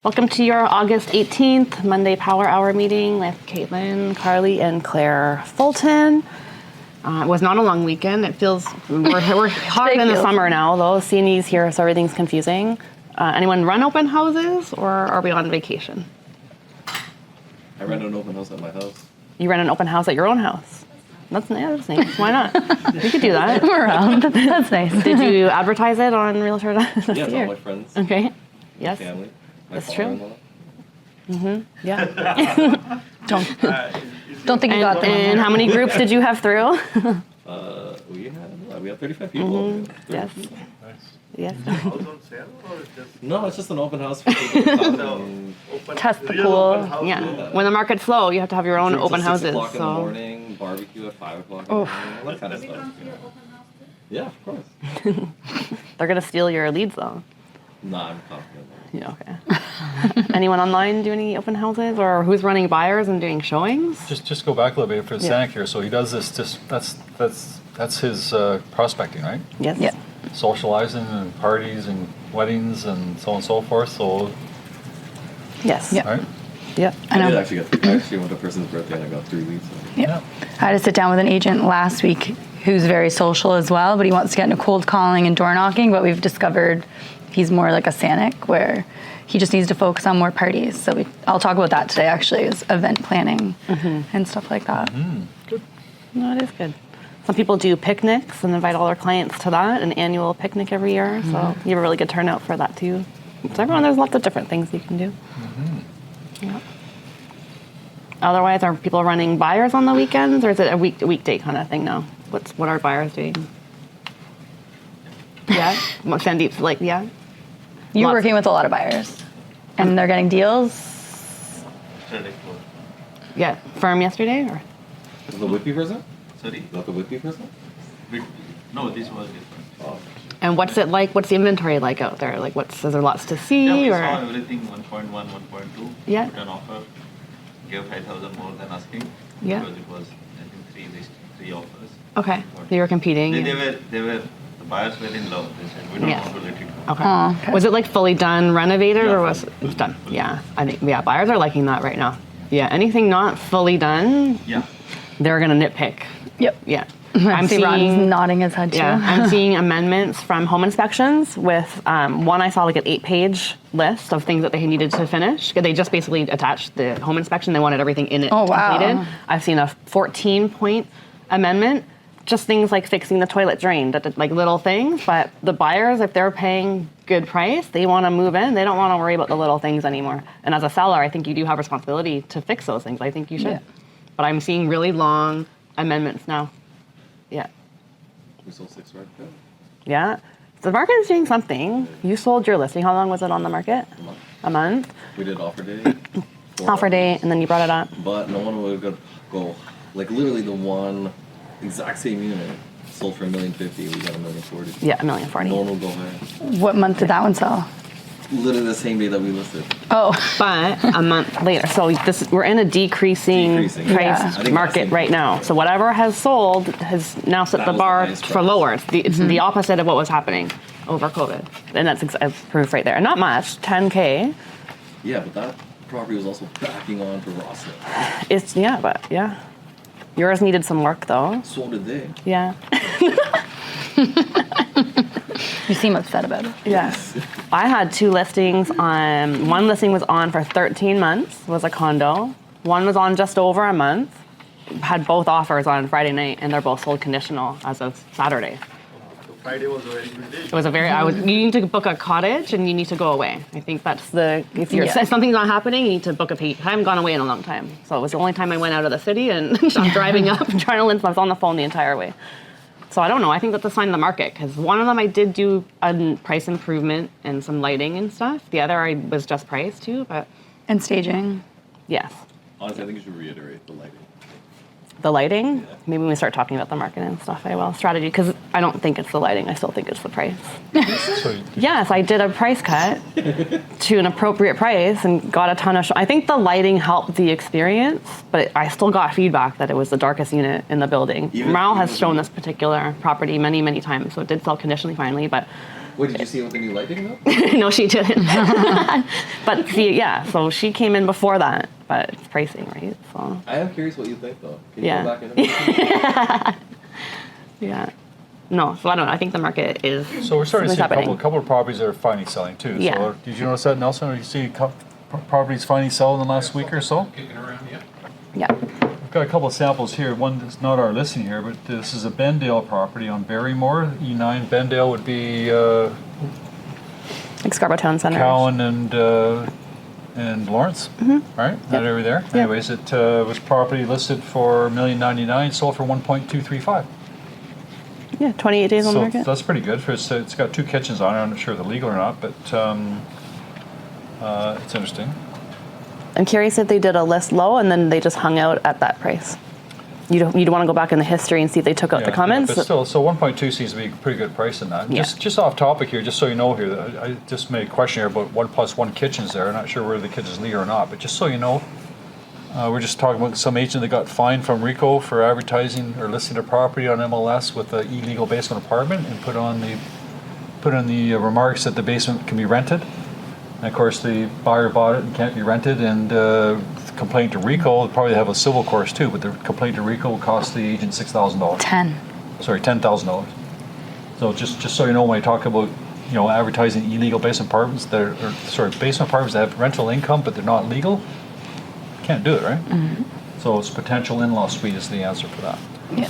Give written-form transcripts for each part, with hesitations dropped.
Welcome to your August 18th Monday Power Hour meeting with Katelyn, Carly, and Clare Fulton. It was not a long weekend. It feels, we're hot in the summer now, though. CNE's here, so everything's confusing. Anyone run open houses, or are we on vacation? I ran an open house at my house. You ran an open house at your own house? That's nice. Why not? We could do that. We're around. That's nice. Did you advertise it on Realtor? Yeah, all my friends. Okay. Yes. Family. That's true. Yeah. Don't think you got them. And how many groups did you have through? We had 35 people. Yes. Nice. Yes. House on sale or it's just No, it's just an open house for people. open? Test the real pool. open house? Yeah. When the market's slow, you have to have your own Drinks open at 6 houses. o'clock in the So morning, barbecue at 5 o'clock in the morning, all that kind of stuff. Yeah, of course. they're gonna steal your leads, though. Nah, I'm confident. Yeah. Okay. Anyone online do any open houses, or who's running buyers and doing showings? Just go back a little bit for Sanic here. So he does this. That's his prospecting, right? Yes. Yeah. Socializing and parties and weddings and so on and so forth. So, Yes. Yeah. right? Yep. I know. I actually went to a person's birthday and I got 3 leads. Yeah. I had to sit down with an agent last week who's very social as well, but he wants to get into cold calling and door knocking, but we've discovered he's more like a Sanic where he just needs to focus on more parties. So I'll talk about that today actually, is event planning and stuff like that. Good. No, it is good. Some people do picnics and invite all their clients to that, an annual picnic every year. So you have a really good turnout for that too. So there's lots of different things you can do. Yeah. Otherwise, are people running buyers on the weekends, or is it a weekday kind of thing now? What are buyers doing? Yeah, what Sandeep's like, yeah. You're Lots. working with a lot of buyers and they're getting deals. Yeah, firm yesterday, or Is the Whippy person? Sorry? Is that the Whippy person? No, this was different. Oh. and what's it like? What's the inventory like out there? Like, is there lots to see, Yeah, we or saw everything 1.1, 1.2. Yeah. Put an offer, gave 5,000 more than asking. Yeah. Because it was, I think, three offers. okay, so you were competing. They yeah. were, the buyers were in love. They said, we don't Yeah. want to let it go. Okay. Oh, okay. Was it like fully done, renovated, Yeah, or was it done? Yeah, I think buyers are liking that right now. Yeah, anything not fully done, Yeah. they're gonna nitpick. Yep. Yeah. I see Ron's nodding his head too. Yeah, I'm seeing amendments from home inspections with one I saw like an 8-page list of things that they needed to finish. They just basically attached the home inspection. They wanted everything in it Oh, wow. completed. I've seen a 14-point amendment, just things like fixing the toilet drain, like little things. But the buyers, if they're paying good price, they want to move in. They don't want to worry about the little things anymore. And as a seller, I think you do have responsibility to fix those things. I think you should. Yeah. But I'm seeing really long amendments now. Yeah. We sold 6 right there. Yeah. The market is doing something. You sold your listing. How long was it on the market? A month. A month. We did offer day. 4 Offer date, and then you brought it up. But no one would go, like literally the one exact same unit sold for $1,050,000. We got $1,040,000. Yeah, $1,040,000. No one will go higher. What month did that one sell? Literally the same day that we listed. Oh, But a month later. So we're in a decreasing Decreasing. price Yeah. I think market that's right now. So whatever has sold has now set That the was the bar highest for price. lower. It's the opposite of what was happening over COVID. And that's proof right there. And not much, 10K. Yeah, but that property was also backing on for Rossland. It's, yeah. Yours needed some work though. So did they. Yeah. you seem upset about it. Yes. I had 2 listings on, one listing was on for 13 months, was a condo. One was on just over a month. Had both offers on Friday night, and they're both sold conditional as of Saturday. So Friday was a very good day. It was you need to book a cottage and you need to go away. I think that's if Yeah. something's not happening, you need to book a I haven't gone away in a long time. So it was the only time I went out of the city, and I'm driving up and trying to list. I was on the phone the entire way. So I don't know. I think that's a sign of the market, because one of them I did do a price improvement and some lighting and stuff. The other I was just price too, but And staging. yes. Honestly, I think you should reiterate the lighting. The lighting, maybe when we start talking about the market and stuff, I will. Strategy, because I don't think it's the lighting. I still think it's the price. So Yes, I did a price cut to an appropriate price and got a ton of I think the lighting helped the experience, but I still got feedback that it was the darkest unit in the building. Even- Mal has even- shown this particular property many, many times, so it did sell conditionally finally, but Wait, did you see it with the new lighting though? No, she didn't. But see, yeah, so she came in before that, but it's pricing, right? So I am curious what you think though. Can you Yeah. go back in? yeah, no. So I don't know. I think the market is. So we're starting to see something's a couple of properties that are finally selling too. Yeah. So did you notice that, Nelson? Or you see properties finally sell in the last week or so? Kicking around, yeah. Yeah. We've got a couple of samples here. One that's not our listing here, but this is a Bendale property on Barrymore, E9. Bendale would be Like Scarborough Town Center. Cowan and Lawrence, right? That area there. Yeah. Anyways, it was property listed for $1,099,000, sold for $1.235. Yeah, 28 days on the So market. that's pretty good. It's got 2 kitchens on it. I'm not sure if they're legal or not, but it's interesting. I'm curious if they did a list low and then they just hung out at that price. You'd want to go back in the history and see if they took out the comments. But still, so 1.2 seems to be a pretty good price in that. Yeah. Just off topic here, just so you know here, that I just made a question here about 1+1 kitchens there. I'm not sure whether the kitchen's legal or not, but just so you know, we're just talking about some agent that got fined from RICO for advertising or listing a property on MLS with an illegal basement apartment and put on the remarks that the basement can be rented. And of course, the buyer bought it and can't be rented, and complaint to RICO, they'll probably have a civil course too, but the complaint to RICO will cost the agent $6,000. 10. Sorry, $10,000. So just so you know, when I talk about advertising illegal basement apartments, basement apartments that have rental income but they're not legal, you can't do it, right? Mm-hmm. So it's potential in-law suite is the answer for that. Yeah.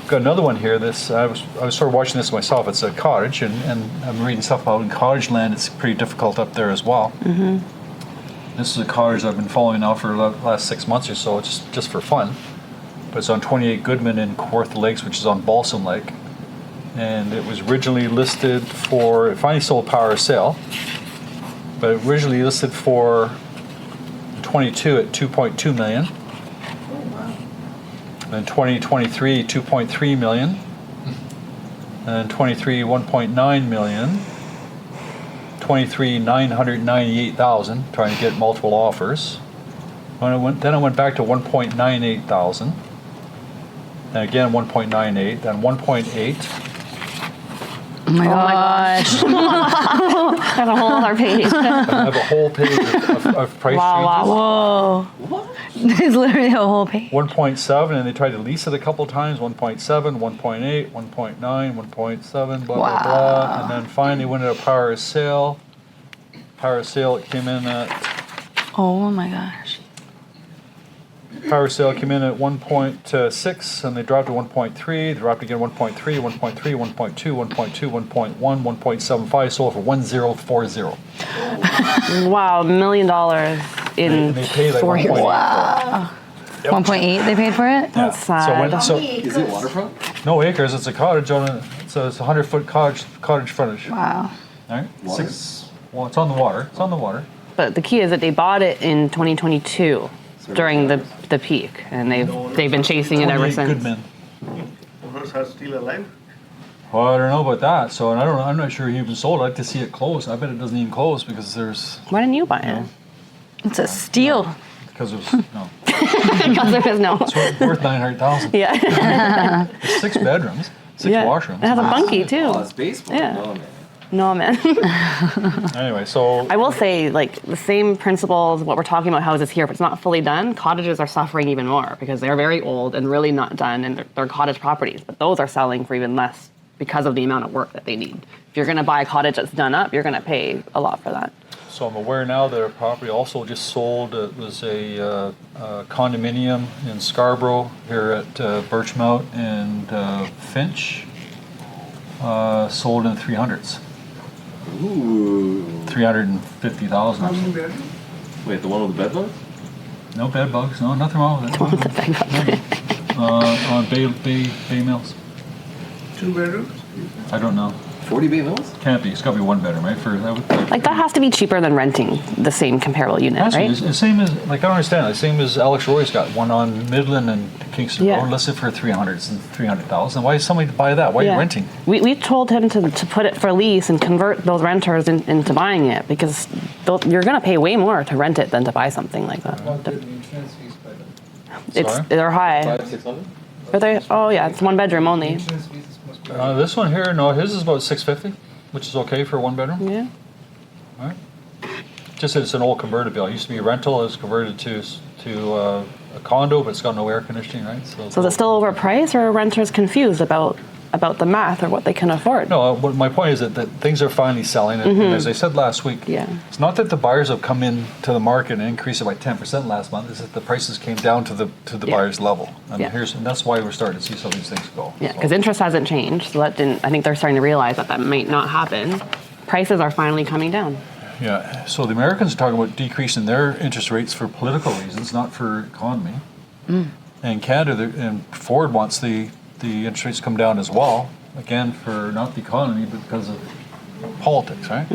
Got another one here. I was sort of watching this myself. It's a cottage, and I'm reading stuff about in cottage land. It's pretty difficult up there as well. Mm-hmm. This is a cottage I've been following now for the last 6 months or so. It's just for fun, but it's on 28 Goodman in Kawartha Lakes, which is on Balsam Lake, and it was originally listed for. It finally sold power of sale, but originally listed for 22 at 2.2 million. In 2023, 2.3 million, and 23, 1.9 million, 23, 998,000, trying to get multiple offers. Then it went back to 1.98 thousand, and again 1.98, then 1.8. Oh my gosh. I have a whole other page. I have a whole page of price changes. Whoa. What? There's literally a whole page. 1.7, and they tried to lease it a couple times. 1.7, 1.8, 1.9, 1.7, blah, blah, blah. And then finally went at a power of sale. Power of sale, it came in at, Oh my gosh. power of sale came in at 1.6, and they dropped to 1.3. They dropped again 1.3, 1.3, 1.2, 1.2, 1.1, 1.75, sold for 1040. Wow, $1 million in And they paid like 4 years. 1.8. Wow. 1.8 they paid for it? That's sad. Is it waterfront? No acres, it's a cottage on a, it's a 100-foot cottage frontage. All Wow. right? Water? Well, it's on the water. It's on the water. But the key is that they bought it in 2022 during the peak, and they've been chasing it ever 28 since. Goodman. Owners are still alive? Well, I don't know about that. So, and I'm not sure he even sold. I'd like to see it close. I bet it doesn't even close because there's, Why didn't you buy it? It's a steal. because there's, no. Because there is no. It's worth 900,000. Yeah. It's 6 bedrooms, 6 Yeah. washrooms. It has a bunkie too. Oh, it's basement. Yeah. Oh, man. No, man. Anyway, so I will say, like, the same principles, what we're talking about houses here, if it's not fully done, cottages are suffering even more because they're very old and really not done, and they're cottage properties. But those are selling for even less because of the amount of work that they need. If you're going to buy a cottage that's done up, you're going to pay a lot for that. So I'm aware now that a property also just sold. It was a condominium in Scarborough here at Birchmount and Finch. Sold in the 300s. Ooh. 350,000 or something. Wait, the one with the bed bugs? No bed bugs. No, nothing wrong with it. On Bay Mills. 2 bedrooms? I don't know. 40 Bay Mills? Can't be. It's got to be 1 bedroom, right? Like, that has to be cheaper than renting the same comparable unit, right? It's the same as, like, I don't understand. The same as Alex Roy's got one on Midland and Kingston Yeah. Road listed for 300s and 300,000. Why is somebody to buy that? Why are you renting? We told him to put it for lease and convert those renters into buying it because you're going to pay way more to rent it than to buy something like that. They're high. 500-600? Are they? Oh yeah, it's 1 bedroom only. This one here, no, his is about 650. which is okay for a one bedroom. Yeah. All right. Just that it's an old converted bill. It used to be a rental. It was converted to a condo, but it's got no air conditioning, right? So is it still overpriced, or are renters confused about the math or what they can afford? No, my point is that things are finally selling, and as I said last week, Yeah. it's not that the buyers have come into the market and increased it by 10% last month. It's that the prices came down to the Yeah. buyer's level, and Yeah. and that's why we're starting to see some of these things go. Yeah, So- because interest hasn't changed, so that didn't. I think they're starting to realize that might not happen. Prices are finally coming down. Yeah, so the Americans are talking about decreasing their interest rates for political reasons, not for economy. And Canada and Ford wants the interest rates to come down as well, again, for not the economy, but because of politics, right?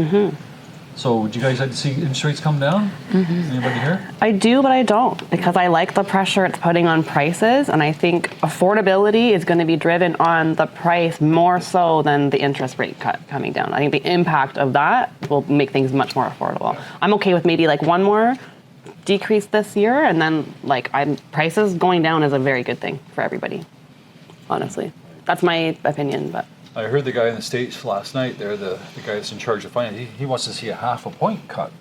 So would you guys like to see interest rates come down? Anybody here? I do, but I don't, because I like the pressure it's putting on prices, and I think affordability is going to be driven on the price more so than the interest rate cut coming down. I think the impact of that will make things much more affordable. I'm okay with maybe like one more decrease this year, and then prices going down is a very good thing for everybody. Honestly, that's my opinion, but. I heard the guy in the States last night there, the guy that's in charge of finance, he wants to see a half a point cut.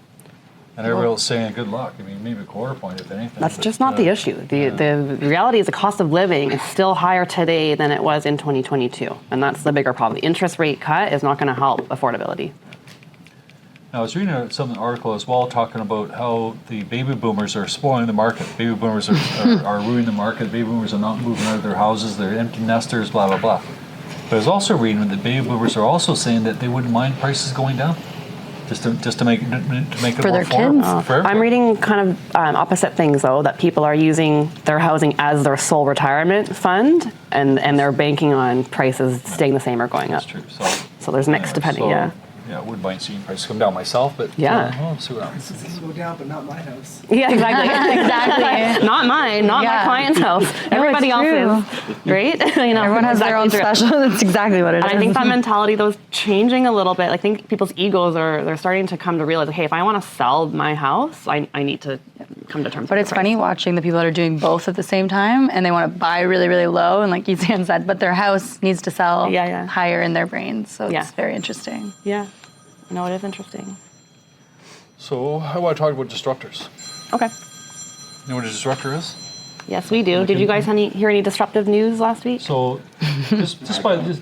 And everybody was saying, good luck. I mean, maybe a quarter point if anything. That's just not the issue. The reality is the cost of living is still higher today than it was in 2022. And that's the bigger problem. The interest rate cut is not going to help affordability. Now, I was reading some article as well talking about how the baby boomers are spoiling the market. Baby boomers are ruining the market. Baby boomers are not moving out of their houses. They're empty nesters, blah, blah, blah. But I was also reading that baby boomers are also saying that they wouldn't mind prices going down, just to make it For more their affordable kids? for everybody. I'm reading kind of opposite things, though, that people are using their housing as their sole retirement fund, and they're banking on prices staying the same or going up. That's true. So there's mixed depending, so, yeah. Yeah, I wouldn't mind seeing prices come down myself, but Yeah. we'll see what happens. This can go down, but not my house. Yeah, exactly. Exactly. Not mine, not my Yeah. client's house. Everybody else's, right? Everyone has their own exactly true. special. That's exactly what it is. And I think that mentality, though, is changing a little bit. I think people's egos they're starting to come to realize, hey, if I want to sell my house, I need to come to terms But with it's the price. funny watching the people that are doing both at the same time, and they want to buy really, really low, and like Ethan said, but their house needs to sell Yeah. higher in their brains. So Yeah. it's very interesting. Yeah. No, it is interesting. So I want to talk about disruptors. Okay. You know what a disruptor is? Yes, we do. Did you guys hear any disruptive news last week? So,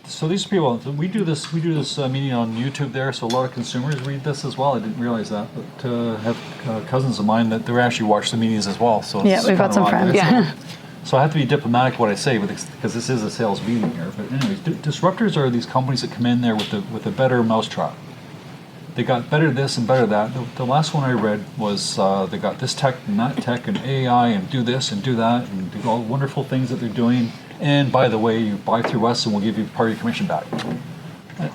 so these people, we do this meeting on YouTube there. So a lot of consumers read this as well. I didn't realize that, but have cousins of mine that they actually watch the meetings as well. So Yeah, it's we've got kinda some odd. friends. Yeah. So I have to be diplomatic what I say, because this is a sales meeting here. But anyways, disruptors are these companies that come in there with a better mousetrap. They got better this and better that. The last one I read was they got this tech and that tech and AI and do this and do that and do all the wonderful things that they're doing. And by the way, you buy through us and we'll give you part of your commission back.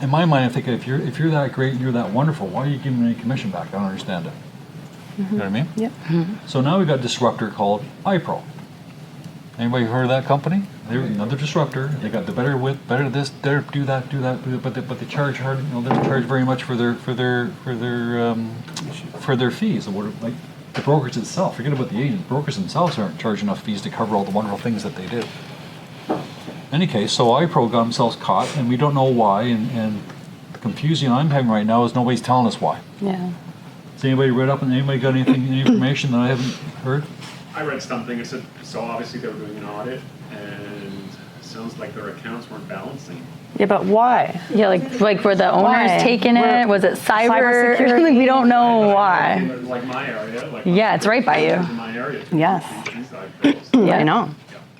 In my mind, I'm thinking, if you're that great and you're that wonderful, why are you giving me any commission back? I don't understand it. You know what I mean? Yep. So now we've got a disruptor called iPro. Anybody heard of that company? They're another disruptor. They got the better width, better this, better do that, but they charge hard. They don't charge very much for their fees. Like the brokers itself. Forget about the agents. Brokers themselves aren't charging enough fees to cover all the wonderful things that they do. In any case, so iPro got themselves caught, and we don't know why. And the confusion I'm having right now is nobody's telling us why. Yeah. Has anybody read up and anybody got any information that I haven't heard? I read something. It said, so obviously they were doing an audit, and it sounds like their accounts weren't balancing. Yeah, but why? Yeah, like were the owners Why? taking it? Was it cyber? Cybersecurity? Like, we don't know why. Like my area. Like Yeah, it's right by you. In my area. Yes. Yeah. I know.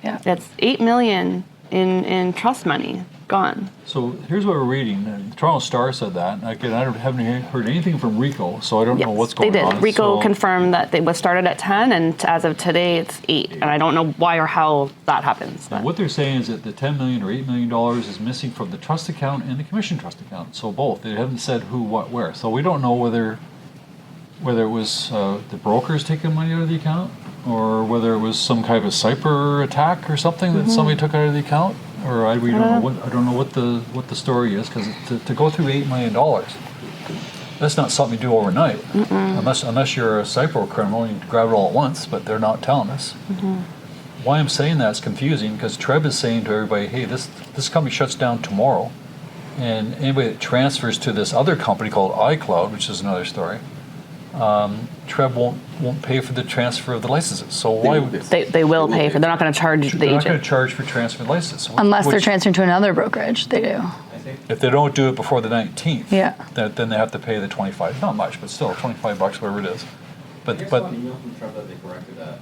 Yeah. That's $8 million in trust money gone. So here's what we're reading. The Toronto Star said that. Again, I haven't heard anything from Rico, so I don't know what's going on. They did. Rico So- confirmed that it was started at 10, and as of today, it's 8. And I don't know why or how that happens. Now, but- what they're saying is that the $10 million or $8 million is missing from the trust account and the commission trust account. So both. They haven't said who, what, where. So we don't know whether it was the brokers taking money out of the account, or whether it was some kind of a cyber attack or something that somebody took out of the account. Or I don't know what the story is, because to go through $8 million, that's not something you do overnight, unless you're a cyber criminal and you grab it all at once. But they're not telling us. Why I'm saying that is confusing, because Trev is saying to everybody, "Hey, this company shuts down tomorrow. And anybody that transfers to this other company called iCloud, which is another story, Treb won't pay for the transfer of the licenses. So why would They will pay for. They're not going to charge the they're not going agent. to charge for transfer license? Unless they're Which- transferring to another brokerage, they do. If they don't do it before the 19th, Yeah. then they have to pay the 25. Not much, but still $25, whatever it is. I But saw an email from Trump that they corrected that.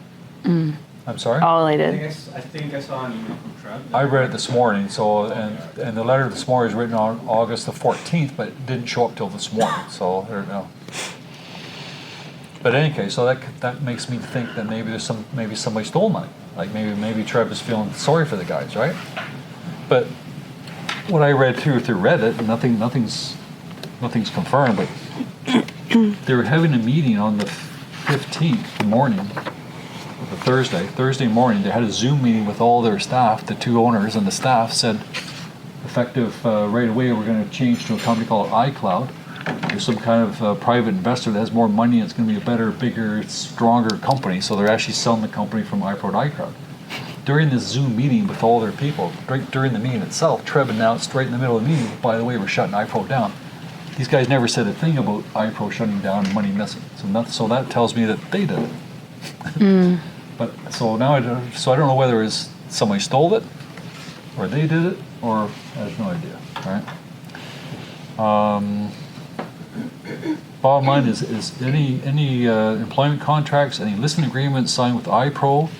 I'm sorry. Oh, they I did. think I saw an email from Trev. I read it this morning. So and the letter this morning is written on August the 14th, but it didn't show up till this morning. So there you go. But in any case, so that makes me think that maybe somebody stole money. Like maybe Trev is feeling sorry for the guys, right? But what I read through Reddit, nothing's confirmed, but they were having a meeting on the 15th morning, the Thursday morning. They had a Zoom meeting with all their staff. The two owners and the staff said, effective right away, we're going to change to a company called iCloud. There's some kind of private investor that has more money, and it's going to be a better, bigger, stronger company. So they're actually selling the company from iPro to iCloud. During this Zoom meeting with all their people, right during the meeting itself, Trev announced right in the middle of the meeting, by the way, we're shutting iPro down. These guys never said a thing about iPro shutting down and money missing. So that tells me that they did it. But so now I don't know whether it's somebody stole it, or they did it, or I have no idea. All right. Bottom line is any employment contracts, any listing agreements signed with iPro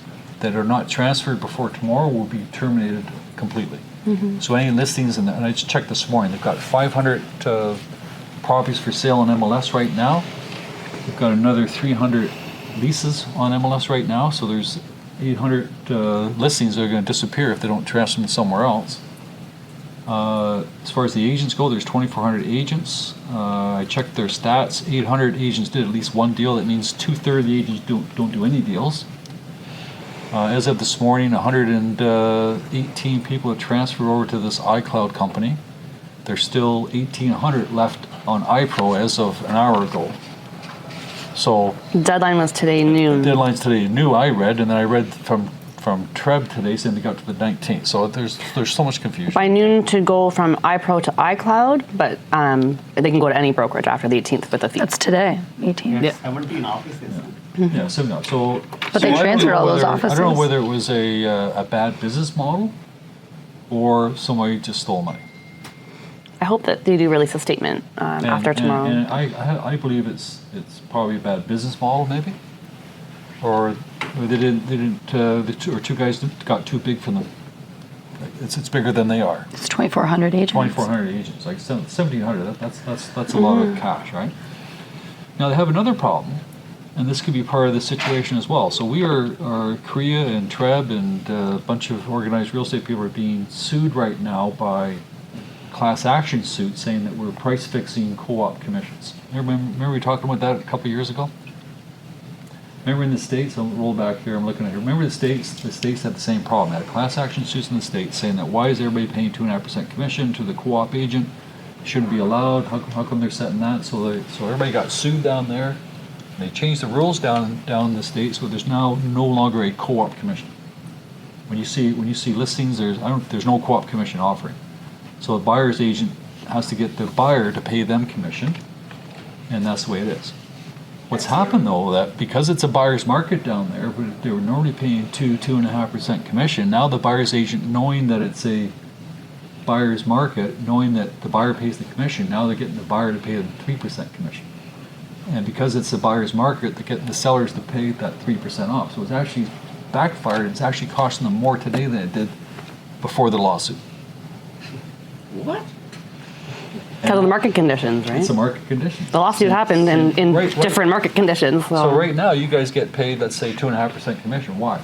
that are not transferred before tomorrow will be terminated completely. So any listings, and I just checked this morning, they've got 500 properties for sale on MLS right now. They've got another 300 leases on MLS right now, so there's 800 listings that are going to disappear if they don't transfer them somewhere else. As far as the agents go, there's 2,400 agents. I checked their stats. 800 agents did at least one deal. That means 2/3 of the agents don't do any deals. As of this morning, 118 people have transferred over to this iCloud company. There's still 1,800 left on iPro as of an hour ago. So Deadline was today noon. deadline's today new, I read, and then I read from Treb today saying they got to the 19th. So there's so much confusion. By noon to go from iPro to iCloud, but they can go to any brokerage after the 18th with a fee. That's today, 18. Yeah. I wouldn't be in office this time. Yeah, so no. So But they I don't transferred know all those whether- I don't know offices. whether it was a bad business model or somebody just stole money. I hope that they do release a statement after tomorrow. And I believe it's probably a bad business model, maybe, or they didn't or two guys got too big for them. It's bigger than they are. It's 2,400 agents. 2,400 agents, like 1,700. That's a lot of cash, right? Now they have another problem, and this could be part of the situation as well. So we are Korea and Treb and a bunch of organized real estate people are being sued right now by class action suits saying that we're price fixing co-op commissions. Remember we talked about that a couple years ago? Remember in the States, I'll roll back here, I'm looking at here. Remember the States had the same problem. They had class action suits in the States saying that why is everybody paying 2.5% commission to the co-op agent? Shouldn't be allowed. How come they're setting that? So everybody got sued down there. They changed the rules down in the States, so there's now no longer a co-op commission. When you see listings, there's no co-op commission offering. So the buyer's agent has to get the buyer to pay them commission, and that's the way it is. What's happened though, that because it's a buyer's market down there, they were normally paying 2.5% commission. Now the buyer's agent, knowing that it's a buyer's market, knowing that the buyer pays the commission, now they're getting the buyer to pay them 3% commission. And because it's a buyer's market, they're getting the sellers to pay that 3% off. So it's actually backfired. It's actually costing them more today than it did before the lawsuit. What? Because of the market conditions, right? It's a market condition. The lawsuit happened in Right. different market conditions. So right now, you guys get paid, let's say, 2.5% commission. Why?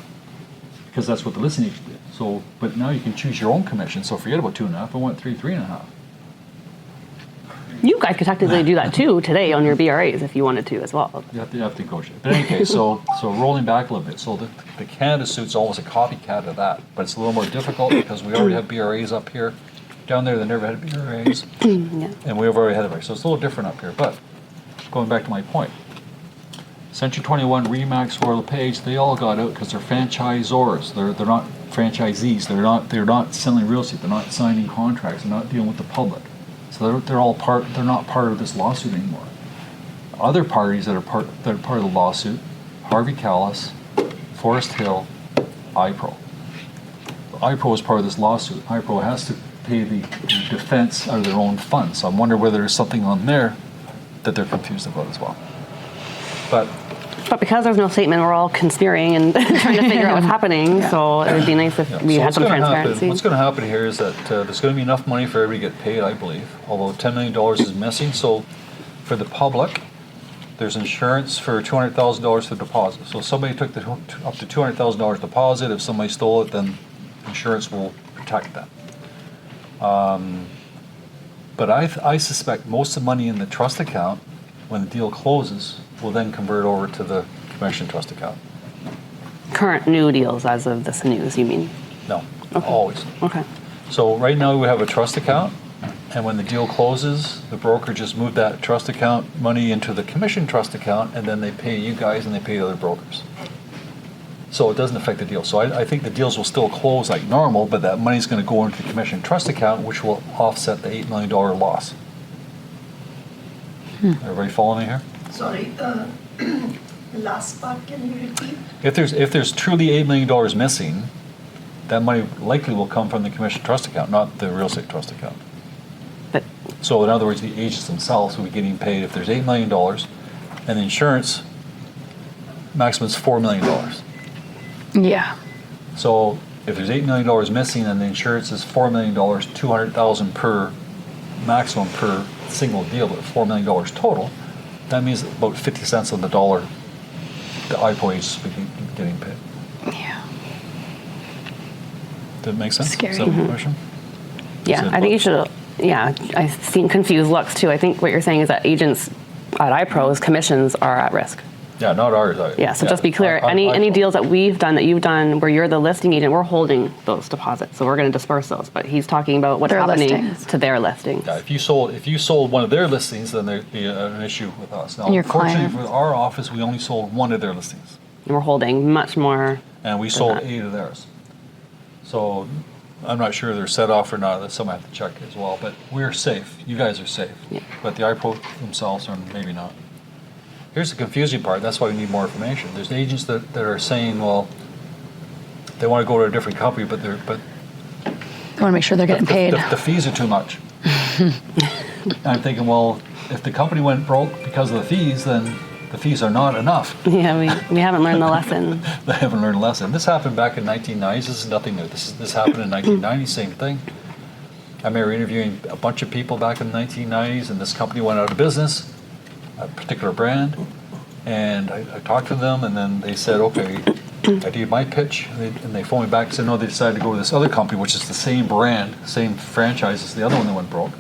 Because that's what the listing agent did. So, but now you can choose your own commission. So forget about 2.5. I want 3.5. You guys could technically do that too today on your BRAs if you wanted to as well. You have to negotiate. But in any case, so rolling back a little bit. So the Canada suit's almost a copycat of that, but it's a little more difficult because we already have BRAs up here. Down there, they never had BRAs, Yeah. and we've already had it. So it's a little different up here. But going back to my point, Century 21, Remax, Royal LePage, they all got out because they're franchisors. They're not franchisees. They're not selling real estate. They're not signing contracts. They're not dealing with the public. So they're all part. They're not part of this lawsuit anymore. Other parties that are part of the lawsuit: Harvey Callis, Forest Hill, iPro. iPro is part of this lawsuit. iPro has to pay the defense out of their own funds. So I wonder whether there's something on there that they're confused about as well. But because there's no statement, we're all conspiring and trying to figure out what's happening. So it would be nice if we so had some transparency. What's going to happen here is that there's going to be enough money for everybody to get paid, I believe. Although $10 million is missing, so for the public, there's insurance for $200,000 for deposit. So if somebody took up to $200,000 deposit, if somebody stole it, then insurance will protect that. But I suspect most of the money in the trust account, when the deal closes, will then convert over to the commission trust account. Current new deals as of this news, you mean? No, Okay. always. Okay. So right now we have a trust account, and when the deal closes, the broker just moved that trust account money into the commission trust account, and then they pay you guys and they pay the other brokers. So it doesn't affect the deal. So I think the deals will still close like normal, but that money's going to go into the commission trust account, which will offset the $8 million loss. Everybody follow me here? Sorry, the last part, can you repeat? If there's truly $8 million missing, that money likely will come from the commission trust account, not the real estate trust account. But So in other words, the agents themselves will be getting paid if there's $8 million, and the insurance maximum is $4 million. Yeah. So if there's $8 million missing and the insurance is $4 million, $200,000 per maximum per single deal, but $4 million total, that means about 50 cents on the dollar the iPro agents will be getting paid. Yeah. Did it make sense? Scary. Is that a question? yeah, I think you should. Yeah, I've seen confused looks too. I think what you're saying is that agents at iPro's commissions are at risk. Yeah, not ours. Yeah, so just be clear, any iPro. deals that we've done, that you've done, where you're the listing agent, we're holding those deposits, so we're going to disperse those. But he's talking about what's Their happening listings. to their listings. Yeah, if you sold one of their listings, then there'd be an issue with us. Now, And your fortunately client. for our office, we only sold one of their listings, And we're holding much more. and we sold that. 8 of theirs. So I'm not sure they're set off or not. That's something I have to check as well. But we're safe. You guys are safe. Yeah. But the iPro themselves are maybe not. Here's the confusing part. That's why we need more information. There's agents that are saying, well, they want to go to a different company, but They want to make sure they're getting paid. the fees are too much. I'm thinking, well, if the company went broke because of the fees, then the fees are not enough. Yeah, we haven't learned the lesson. They haven't learned a lesson. This happened back in 1990s. This is nothing new. This happened in 1990, same thing. I remember interviewing a bunch of people back in the 1990s, and this company went out of business, a particular brand, and I talked to them, and then they said, okay, I did my pitch, and they phoned me back and said, no, they decided to go to this other company, which is the same brand, same franchise as the other one that went broke.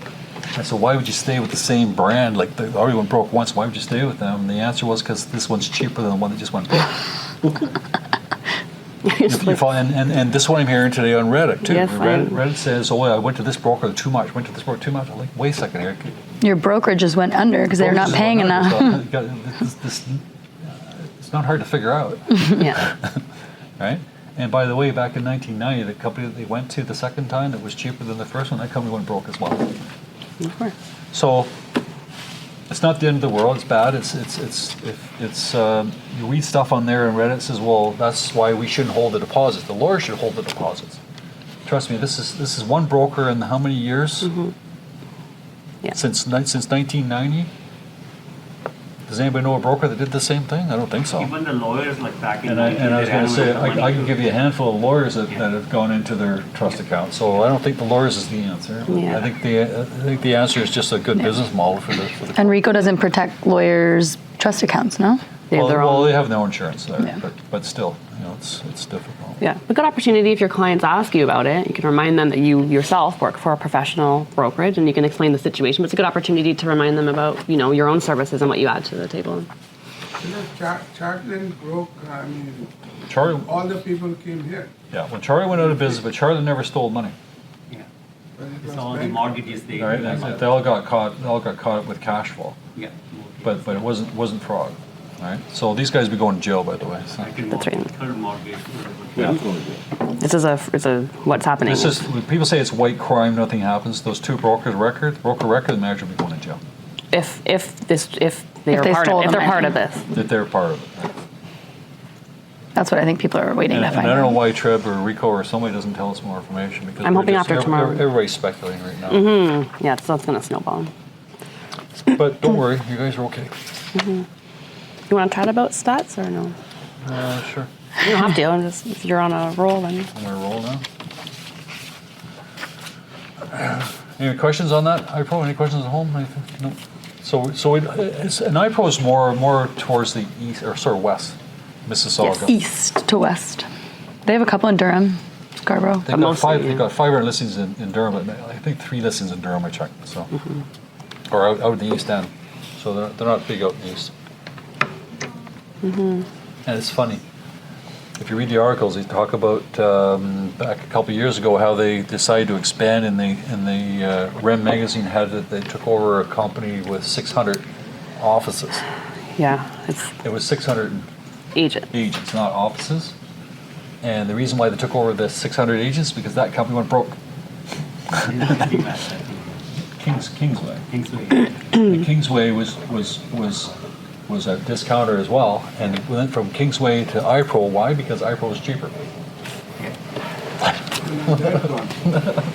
I said, why would you stay with the same brand? Like, they already went broke once, why would you stay with them? And the answer was, because this one's cheaper than the one that just went broke. You follow- and this is what I'm hearing today on Reddit, too. Yes, Reddit says, oh, I went to this broker too much, went to this broker too much. I'm like, wait a second here. Your brokerage just went under because they're not paying enough. It's not hard to figure out, Yeah. right? And by the way, back in 1990, the company that they went to the second time that was cheaper than the first one, that company went broke as well. Of course. So it's not the end of the world. It's bad. You read stuff on there and Reddit says, well, that's why we shouldn't hold the deposits. The lawyer should hold the deposits. Trust me, this is one broker in how many years? Mm-hmm. Yeah. Since 1990. Does anybody know a broker that did the same thing? I don't think so. Even the lawyers, like back in And I was going to say, I can give you a handful of lawyers that have gone into their trust account. So I don't think the lawyers is the answer. Yeah. I think the answer is just a good business model for the. And RICO doesn't protect lawyers' trust accounts, no? They have their own. they have no insurance there, Yeah. but still, it's difficult. Yeah, a good opportunity if your clients ask you about it. You can remind them that you yourself work for a professional brokerage, and you can explain the situation. But it's a good opportunity to remind them about your own services and what you add to the table. Charlie broke. I mean, Charlie, all the people came here. yeah, when Charlie went out of business, but Charlie never stole money. Yeah. But it was It's all the bank. mortgages they. All right, they all got caught. They all got caught with cash flow, Yeah. but it wasn't fraud. All right. So these guys be going to jail, by the way. So. That's right. Current mortgage. Yeah. Who's going to do it? This is a what's happening. This is when people say it's white crime, nothing happens. Those two broker record, the manager will be going to jail. If they're they part stole of, if the they're part money. of this. That they're part of it. That's what I think people are waiting And to I find don't know out. why Treb or Rico or somebody doesn't tell us more information because I'm we're hoping just- after tomorrow. Everybody's speculating right now. Yeah, so it's gonna snowball. But don't worry, you guys are okay. You want to chat about stats or no? Sure. You don't have to. I'm just if you're on a roll, then. I'm gonna roll now. Any questions on that? iPro? Any questions at home? Anything? No. So it's an iPro is more towards the east or sort of west, Mississauga. East to west. They have a couple in Durham, Scarborough. They've got They've got 500 listings in Durham. But I think 3 listings in Durham. I checked. So, or out in the East End. So they're not big out in the east. And it's funny. If you read the articles, they talk about back a couple of years ago how they decided to expand. In the REM magazine had that they took over a company with 600 offices. Yeah, It was 600 agent. agents, not offices. And the reason why they took over the 600 agents because that company went broke. Kingsway. And Kingsway was a discounter as well, and it went from Kingsway to iPro. Why? Because iPro was cheaper.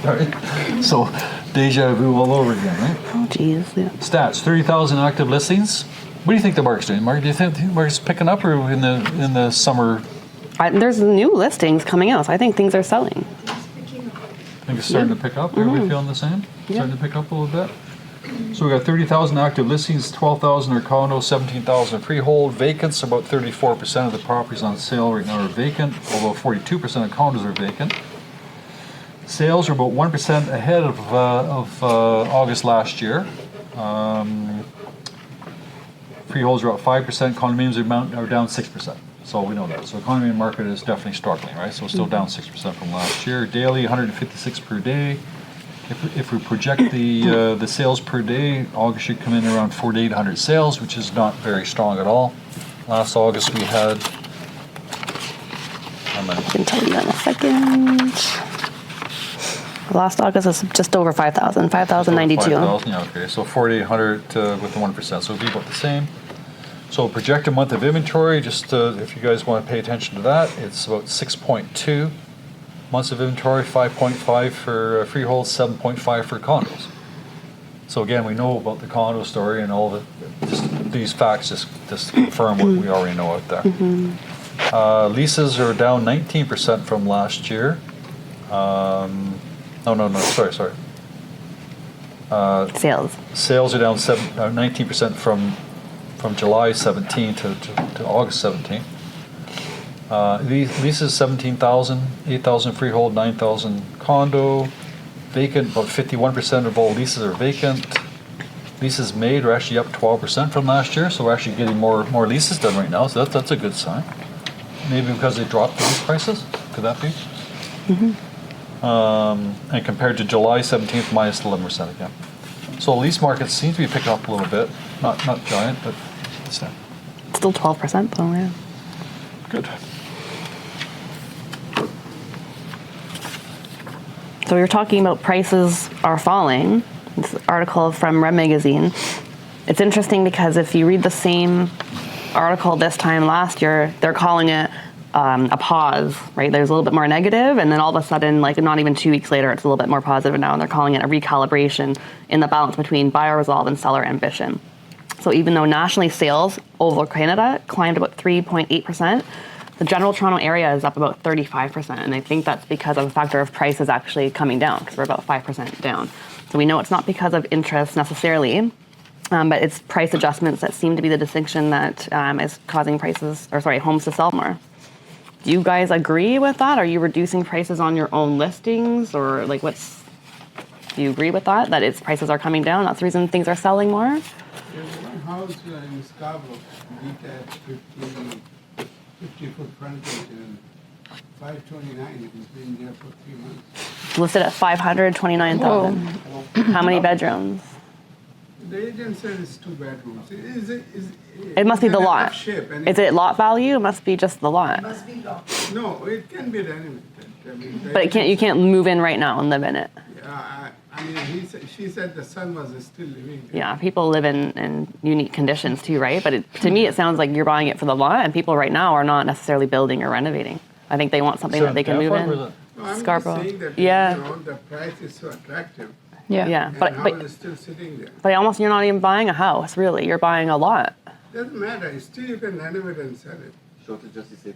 Right? So deja vu all over again, right? Oh, geez. Yeah. Stats: 30,000 active listings. What do you think the market's doing? Market, do you think the market's picking up, or in the summer? There's new listings coming out, so I think things are selling. I think it's starting to pick up. Are we feeling the same? Yeah. Starting to pick up a little bit. So we got 30,000 active listings, 12,000 are condos, 17,000 freehold. Vacants, about 34% of the properties on sale right now are vacant, although 42% of condos are vacant. Sales are about 1% ahead of August last year. Freeholds are up 5%, condominiums are down 6%. So we know that. So the condominium market is definitely struggling, right? So still down 6% from last year. Daily, 156 per day. If we project the sales per day, August should come in around 4,800 sales, which is not very strong at all. Last August we had. I can tell you in a second. Last August was just over 5,000, 5,092. 5,000, yeah, okay. So 4,800 with the 1%, so it'd be about the same. So projected month of inventory, just if you guys want to pay attention to that, it's about 6.2 months of inventory, 5.5 for freehold, 7.5 for condos. So again, we know about the condo story and all these facts just confirm what we already know out there. Leases are down 19% from last year. Sorry. Sales. Sales are down 19% from July 17 to August 17. Leases 17,000, 8,000 freehold, 9,000 condo. Vacant, about 51% of all leases are vacant. Leases made are actually up 12% from last year, so we're actually getting more leases done right now, so that's a good sign. Maybe because they dropped the lease prices, could that be? And compared to July 17th, minus 11% again. So lease markets seem to be picking up a little bit, not giant, but still. Still 12% though, yeah. Good. So we were talking about prices are falling. This article from Red Magazine. It's interesting because if you read the same article this time last year, they're calling it a pause, right? There's a little bit more negative, and then all of a sudden, like not even 2 weeks later, it's a little bit more positive now, and they're calling it a recalibration in the balance between buyer resolve and seller ambition. So even though nationally sales over Canada climbed about 3.8%, the general Toronto area is up about 35%, and I think that's because of a factor of prices actually coming down, because we're about 5% down. So we know it's not because of interest necessarily, but it's price adjustments that seem to be the distinction that is causing homes to sell more. Do you guys agree with that? Are you reducing prices on your own listings, or like do you agree with that its prices are coming down? That's the reason things are selling more? There's one house in Scarborough, detached 50-foot frontage, and 529. It's been there for 3 months. Listed at 529,000. How many bedrooms? The agent said it's 2 bedrooms. It must be it's the an lot. F shape, and Is it lot value? It must be just the lot. Must be locked. No, it can be renovated. I mean, the But you can't move in right now and live in it. I mean, she said the son was still living there. Yeah, people live in unique conditions too, right? But to me, it sounds like you're buying it for the lot, and people right now are not necessarily building or renovating. I think they want something that they can move in. No, I'm Scarborough. just saying that Yeah. the price is so attractive. Yeah. Yeah, And but how but it's still sitting there. but almost you're not even buying a house, really. You're buying a lot. Doesn't matter. Still, you can renovate and sell it. Short of Justice AP.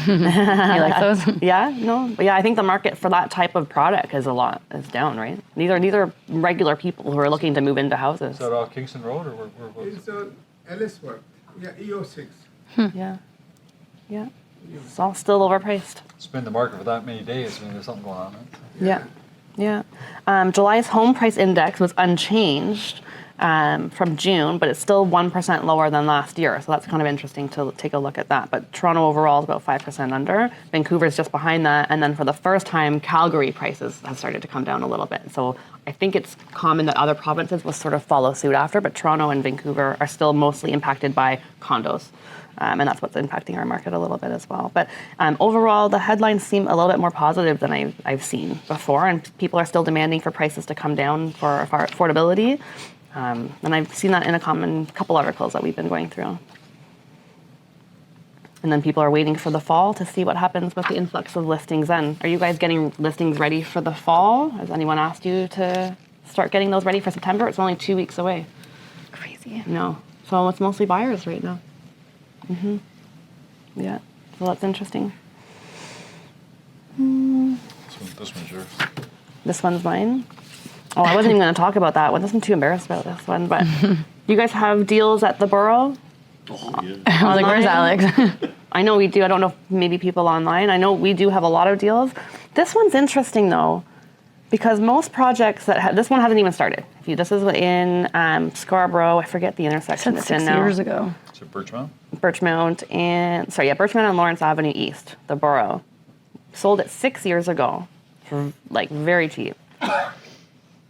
You like those? Yeah, no, but yeah, I think the market for that type of product is down, right? These are regular people who are looking to move into houses. Is that off Kingston Road or where It's on Ellisworth. Yeah, EO6. Yeah, yeah, it's all still overpriced. it's been the market for that many days? I mean, there's something going on. Yeah, yeah. July's home price index was unchanged from June, but it's still 1% lower than last year. So that's kind of interesting to take a look at that. But Toronto overall is about 5% under. Vancouver's just behind that. And then for the first time, Calgary prices have started to come down a little bit. So I think it's common that other provinces will sort of follow suit after, but Toronto and Vancouver are still mostly impacted by condos. And that's what's impacting our market a little bit as well. But overall, the headlines seem a little bit more positive than I've seen before, and people are still demanding for prices to come down for affordability. And I've seen that in a couple articles that we've been going through. And then people are waiting for the fall to see what happens with the influx of listings then. Are you guys getting listings ready for the fall? Has anyone asked you to start getting those ready for September? It's only 2 weeks away. Crazy. No. So it's mostly buyers right now. Yeah. So that's interesting. This one's yours. This one's mine. Oh, I wasn't even going to talk about that one. I'm too embarrassed about this one. But you guys have deals at the Borough? Oh, yeah. I was like, where's Alex? I know we do. I don't know if maybe people online. I know we do have a lot of deals. This one's interesting though, because most projects this one hasn't even started. This is in Scarborough. I forget the intersection it's in 6 now. years ago. Is it Birchmount? Birchmount and Lawrence Avenue East, the Borough. Sold it 6 years ago for like very cheap.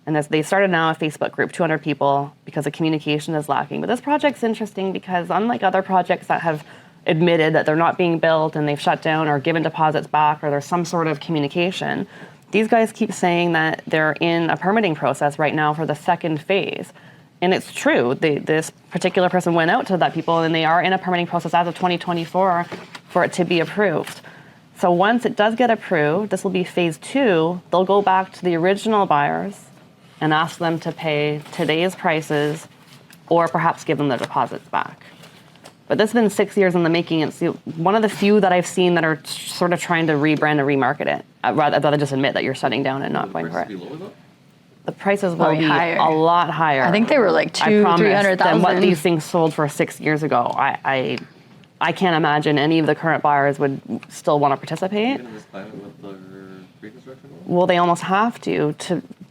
And they started now a Facebook group, 200 people, because the communication is lacking. But this project's interesting because unlike other projects that have admitted that they're not being built and they've shut down or given deposits back or there's some sort of communication, these guys keep saying that they're in a permitting process right now for the second phase. And it's true. This particular person went out to that people and they are in a permitting process as of 2024 for it to be approved. So once it does get approved, this will be phase 2. They'll go back to the original buyers and ask them to pay today's prices or perhaps give them their deposits back. But this has been 6 years in the making. It's one of the few that I've seen that are sort of trying to rebrand and remarket it, rather than just admit that you're shutting down and not going for it. The prices will be higher. a lot higher. I think they were like 200,000-300,000 than what these things sold for 6 years ago. I can't imagine any of the current buyers would still want to participate. Well, they almost have to.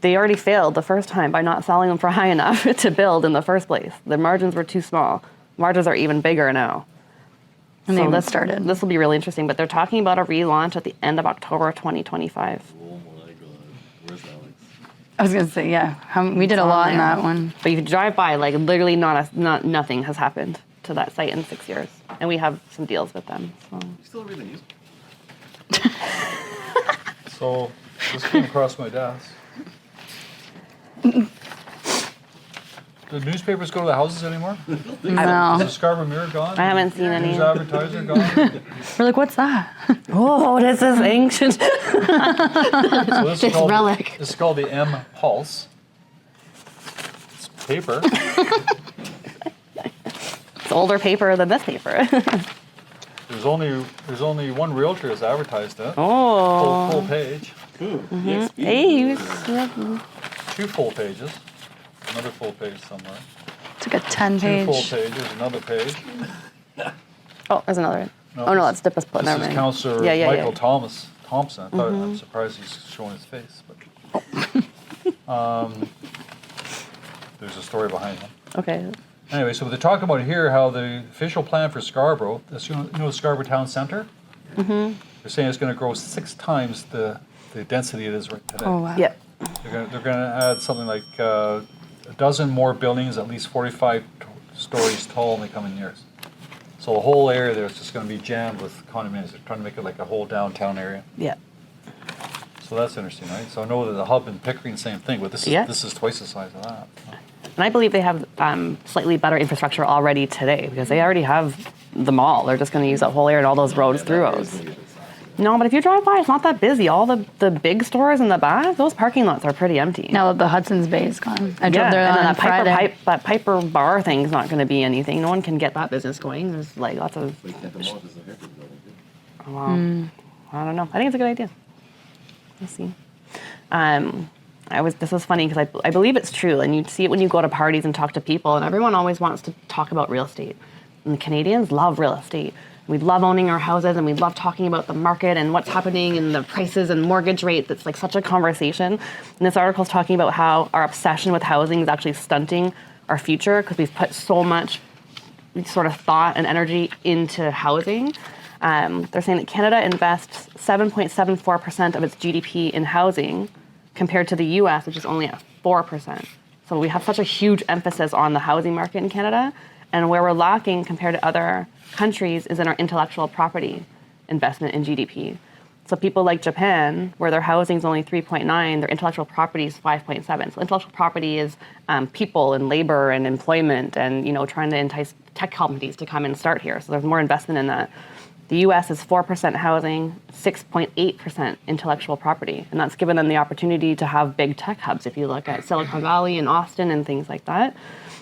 They already failed the first time by not selling them for high enough to build in the first place. The margins were too small. Margins are even bigger now. And they haven't started. This will be really interesting, but they're talking about a relaunch at the end of October 2025. Oh my God. Where's Alex? I was going to say, yeah. We did a lot in that one. But you drive by, like literally nothing has happened to that site in 6 years. And we have some deals with them. So. You still read the news? So this came across my desk. Do newspapers go to the houses anymore? Is No. the Scarborough Mirror gone? I haven't seen any. News advertiser gone? We're like, what's that? Oh, this is ancient. So this is called, relic. This is called the M Pulse. It's paper. It's older paper than this paper. There's only one realtor that's advertised it. Oh. Full page. Hey, 2 full pages. Another full page somewhere. It's like a 10 2 page. full pages. Another page. oh, there's another. No, Oh no, this- that's Dippa's put. This Never is mind. Councillor Yeah. Michael Thompson. I'm surprised he's showing his face. But there's a story behind him. Okay. Anyway, so they're talking about here how the official plan for Scarborough, that's, the Scarborough Town Centre? They're saying it's going to grow 6 times the density it is right today. Oh, wow. Yeah. They're going to add something like a dozen more buildings, at least 45 stories tall in the coming years. So the whole area there is just going to be jammed with condominiums. They're trying to make it like a whole downtown area. Yeah. So that's interesting, right? So I know that the hub in Pickering, same thing, but this is twice the size of that. And I believe they have slightly better infrastructure already today because they already have the mall. They're just going to use that whole area and all those roads through roads. No, but if you drive by, it's not that busy. All the big stores in the back, those parking lots are pretty empty. Now the Hudson's Bay is gone. I drove Yeah, there and then on Friday. that Piper bar thing's not going to be anything. No one can get that business going. There's like lots of. But you can't demolish the heritage building, too. Well, I don't know. I think it's a good idea. We'll see. This was funny because I believe it's true, and you see it when you go to parties and talk to people, and everyone always wants to talk about real estate. And the Canadians love real estate. We love owning our houses, and we love talking about the market and what's happening and the prices and mortgage rates. It's like such a conversation. And this article is talking about how our obsession with housing is actually stunting our future because we've put so much sort of thought and energy into housing. They're saying that Canada invests 7.74% of its GDP in housing compared to the US, which is only at 4%. So we have such a huge emphasis on the housing market in Canada. And where we're lacking compared to other countries is in our intellectual property investment in GDP. So people like Japan, where their housing is only 3.9, their intellectual property is 5.7. So intellectual property is people and labor and employment and trying to entice tech companies to come and start here. So there's more investment in that. The US is 4% housing, 6.8% intellectual property. And that's given them the opportunity to have big tech hubs if you look at Silicon Valley and Austin and things like that.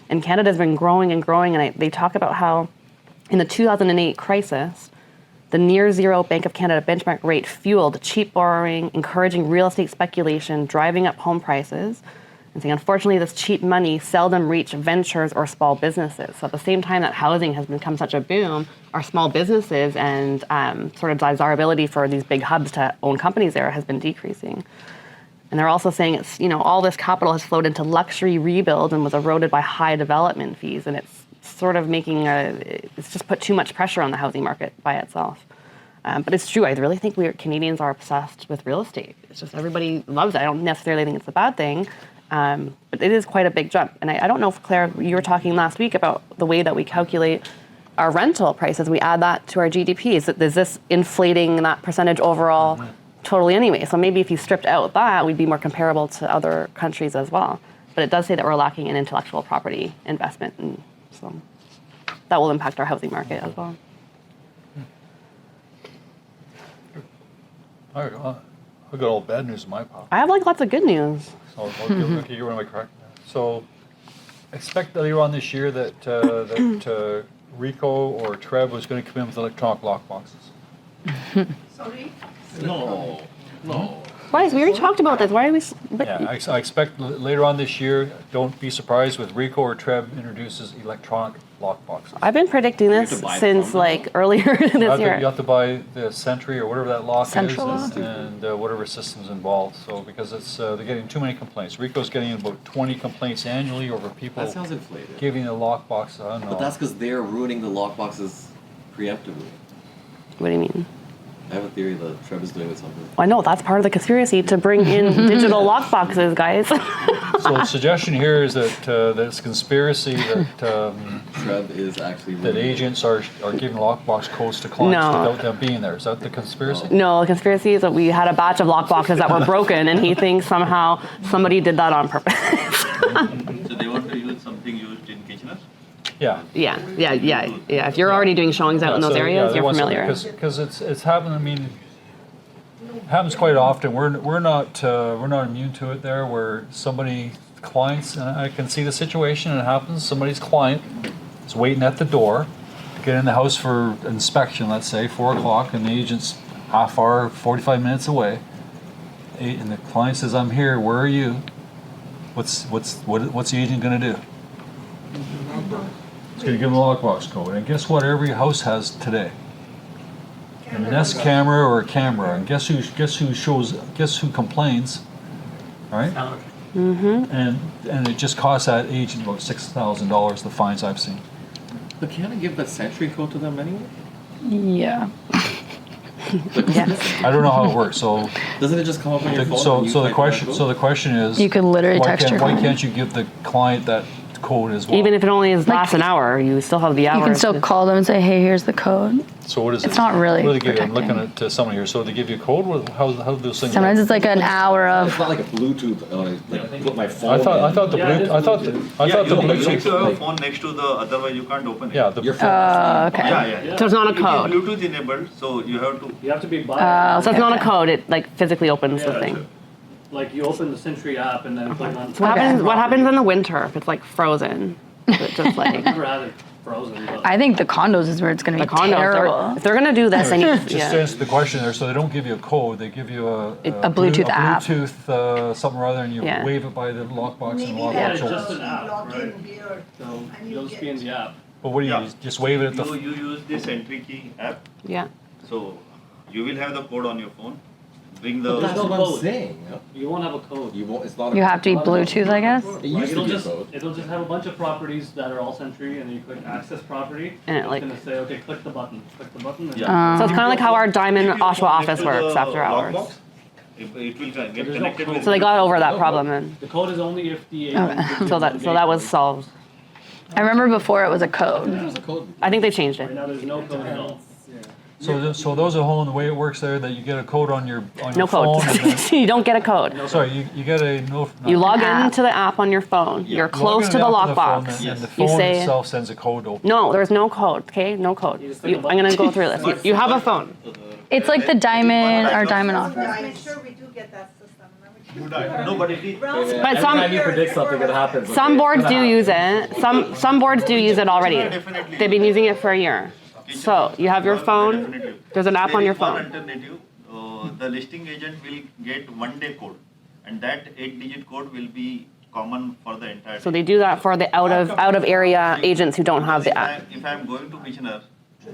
And Canada's been growing and growing, and they talk about how in the 2008 crisis, the near zero Bank of Canada benchmark rate fueled cheap borrowing, encouraging real estate speculation, driving up home prices. And saying, unfortunately, this cheap money seldom reach ventures or small businesses. So at the same time that housing has become such a boom, our small businesses and sort of desirability for these big hubs to own companies there has been decreasing. And they're also saying it's, all this capital has flowed into luxury rebuilds and was eroded by high development fees. And it's sort of it's just put too much pressure on the housing market by itself. But it's true, I really think Canadians are obsessed with real estate. It's just everybody loves it. I don't necessarily think it's a bad thing, but it is quite a big jump. And I don't know if, Claire, you were talking last week about the way that we calculate our rental prices. We add that to our GDP. Is this inflating that percentage overall totally anyway? So maybe if you stripped out that, we'd be more comparable to other countries as well. But it does say that we're lacking in intellectual property investment, and so that will impact our housing market as well. I've got all bad news in my pile. I have lots of good news. So okay, you're am I correct? So expect later on this year that Rico or Trev was going to come in with electronic lock boxes. Sorry? No. Why? We already talked about this. Why are we? Yeah, I expect later on this year. Don't be surprised with Rico or Trev introduces electronic lock boxes. I've been predicting this have to buy since from them. earlier this year. You have to buy the Sentry or whatever that lock Central is, lock. and whatever system's involved. So because they're getting too many complaints. Rico's getting about 20 complaints annually over people That sounds inflated. giving the lock box. I don't know. But that's because they're ruining the lockboxes preemptively. What do you mean? I have a theory that Trev is doing it something. Well, I know that's part of the conspiracy to bring in digital lock boxes, guys. So the suggestion here is that it's conspiracy that Trev is actually that ruining it. agents are giving lockbox codes to clients No. without them being there. Is that the conspiracy? No, the conspiracy is that we had a batch of lock boxes that were broken, and he thinks somehow somebody did that on purpose. So they want to use something used in Kitchener? Yeah. Yeah. If you're already doing showings out in those areas, you're familiar. Because it's happened. I mean, it happens quite often. We're not immune to it there. Where clients, and I can see the situation. It happens. Somebody's client is waiting at the door to get in the house for inspection. Let's say 4 o'clock, and the agent's half hour, 45 minutes away. And the client says, "I'm here. Where are you?" What's the agent going to do? It's going to give them a lockbox code. And guess what? Every house has today a Nest camera or a camera. And guess who complains, right? And it just costs that agent about $6,000. The fines I've seen. But can't I give that Sentry code to them anyway? Yeah. Yes. I don't know how it works. So, Doesn't it just come up on your phone? so, and you so the type question, that so code? the question is, You could literally why text your why phone. can't you give the client that code as well? Even if it only lasts an hour, you still have the hour. You can still call them and say, hey, here's the code. So what is It's it? not really What do they give you? I'm protecting. looking at someone here. So they give you a code? How do those things Sometimes work? it's like an hour It's of, not like a Bluetooth, like put my phone I thought in. the Yeah, it is I thought Bluetooth. I thought the you need Bluetooth. to have a phone next to the, otherwise you can't open it. Yeah, the Your phone. okay. Yeah. So it's not a code. It is Bluetooth enabled, so you have to. You have to be by. So it's not a code. It like physically opens the Yeah, thing. Like you open the Sentry app and then click on. What happens? What happens in the winter if it's like frozen? It's just like I've never had it frozen. But I think the condos is where it's going to the be condos. terrible. If they're gonna do this, they need Just to yeah. answer the question there, so they don't give you a code, they give you a Bluetooth app. Bluetooth something or other, and you Yeah. wave it by the lockbox and the Maybe lockbox Yeah, that's it's opens. just an app, log in right? here. So And you you'll just be get- in the app. But what do you Yeah. use? Just wave it at the. You use this entry key app, Yeah. so you will have the code on your phone. Bring the. But That's there's no what I'm code. saying. Yeah. You won't have a code. You won't. It's not. You have to be Bluetooth, I guess. It used to it'll be a just code. it'll just have a bunch of properties that are all Sentry, and you click access property. And it, it's like- gonna say, okay, click the button, and Yeah. So it's kind of like how our If Diamond you Oshawa connect office to works the after hours. lockbox, it will get there's no connected code. with. So they got over that problem then. the code is only if the agent gives you So one that was code. solved. I remember before it was a code. There's a code. I think they changed Right it. now, there's no code at all. So those are home. The way it works there, that you get a code on your No phone. code. And then, You don't get a code. sorry, you get a no. You log app. into the app on your phone. You're log close in to the app on phone, lockbox. and the You phone say itself sends a code over. no. There's no code. Okay, no code. You just click a I'm gonna button. go through this. You have a phone. It's like the Diamond or Diamond office. Make sure we do get that system. No, but it is. But some Anytime you predict something, it happens. some boards do use it. Some boards do use it already. Definitely. They've been using it for a year. So you have your phone. Definitely. There's an app There on your is one phone. alternative. The listing agent will get 1 day code, and that 8-digit code will be common for the entire. So they do that for the out of area agents who don't have the app. If I'm going to Kitchener,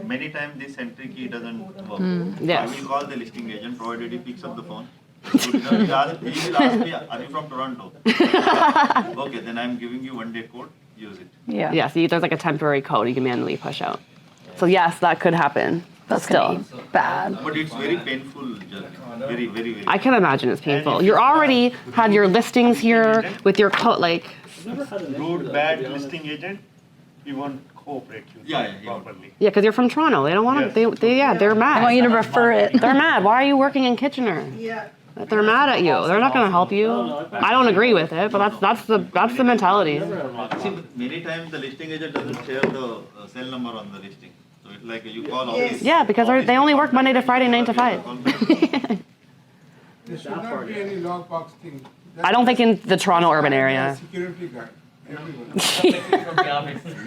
many times this entry key doesn't work. Yes. I will call the listing agent, provided he picks up the phone. He will ask me, are you from Toronto? Okay, then I'm giving you 1 day code, use it. Yeah. Yeah, see, there's like a temporary code you can manually push out. So yes, that could happen. But That's still, going to be bad. But it's very painful journey, very, very, very. I can imagine it's painful. You're already had your listings here with your code, like Rude, bad listing agent, he won't cooperate you Yeah, yeah. properly. yeah, because you're from Toronto. They don't want to. Yes. They're mad. I want you to refer it. They're mad. Why are you working in Kitchener? Yeah. They're mad at you. They're not going to help you. I don't agree with it, but that's the mentality. See, many times the listing agent doesn't share the cell number on the listing. So it's like you call office. Yeah, because they only work Monday to Friday, 9 to 5. There should not be any lockbox thing. I don't think in the Toronto urban area. Security guard, everyone.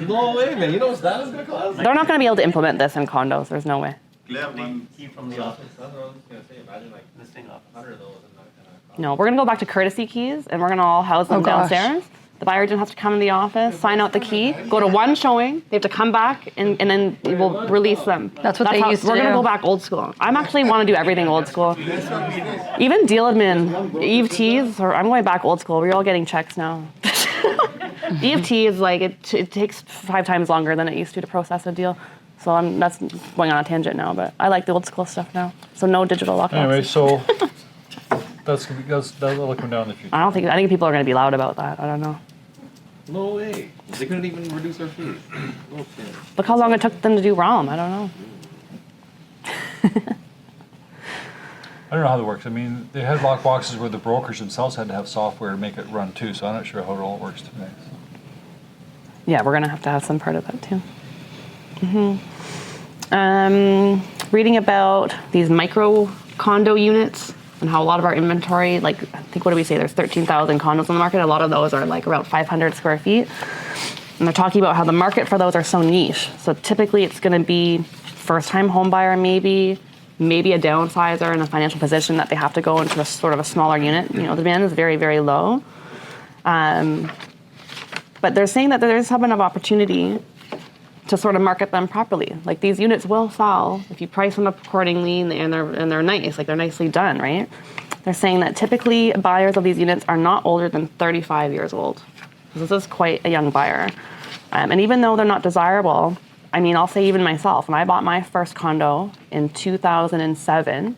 No way, man. You know what that is gonna cost? They're not going to be able to implement this in condos. There's no way. Claire, one Key from the office. That's what I was gonna say. Imagine like listing off 100 of those and not gonna. No, we're going to go back to courtesy keys, and we're going to all house them Oh, gosh. downstairs. The buyer agent has to come in the office, sign out the key, go to one showing. They have to come back, and then we'll release them. That's what they used to We're gonna do. go back old school. I'm actually want to do everything old school. Even deal admin, EFTs, or I'm going back old school. We're all getting checks now. EFT is like it takes 5 times longer than it used to process a deal. So that's going on a tangent now, but I like the old school stuff now. So no digital lockbox. Anyway, so that'll come down in the future. I think people are going to be loud about that. I don't know. No way. They couldn't even reduce their fees. No shit. Look how long it took them to do ROM. I don't know. I don't know how that works. I mean, they had lock boxes where the brokers themselves had to have software to make it run too, so I'm not sure how it all works today. So. Yeah, we're going to have some part of that too. Reading about these micro condo units and how a lot of our inventory, like I think what do we say, there's 13,000 condos on the market. A lot of those are like around 500 square feet. And they're talking about how the market for those are so niche. So typically it's going to be first-time home buyer maybe a downsizer in a financial position that they have to go into a sort of a smaller unit. You know, the demand is very, very low. But they're saying that there's some of opportunity to sort of market them properly. Like these units will sell if you price them up accordingly and they're nice, like they're nicely done, right? They're saying that typically buyers of these units are not older than 35 years old. This is quite a young buyer. And even though they're not desirable, I mean, I'll say even myself, when I bought my first condo in 2007,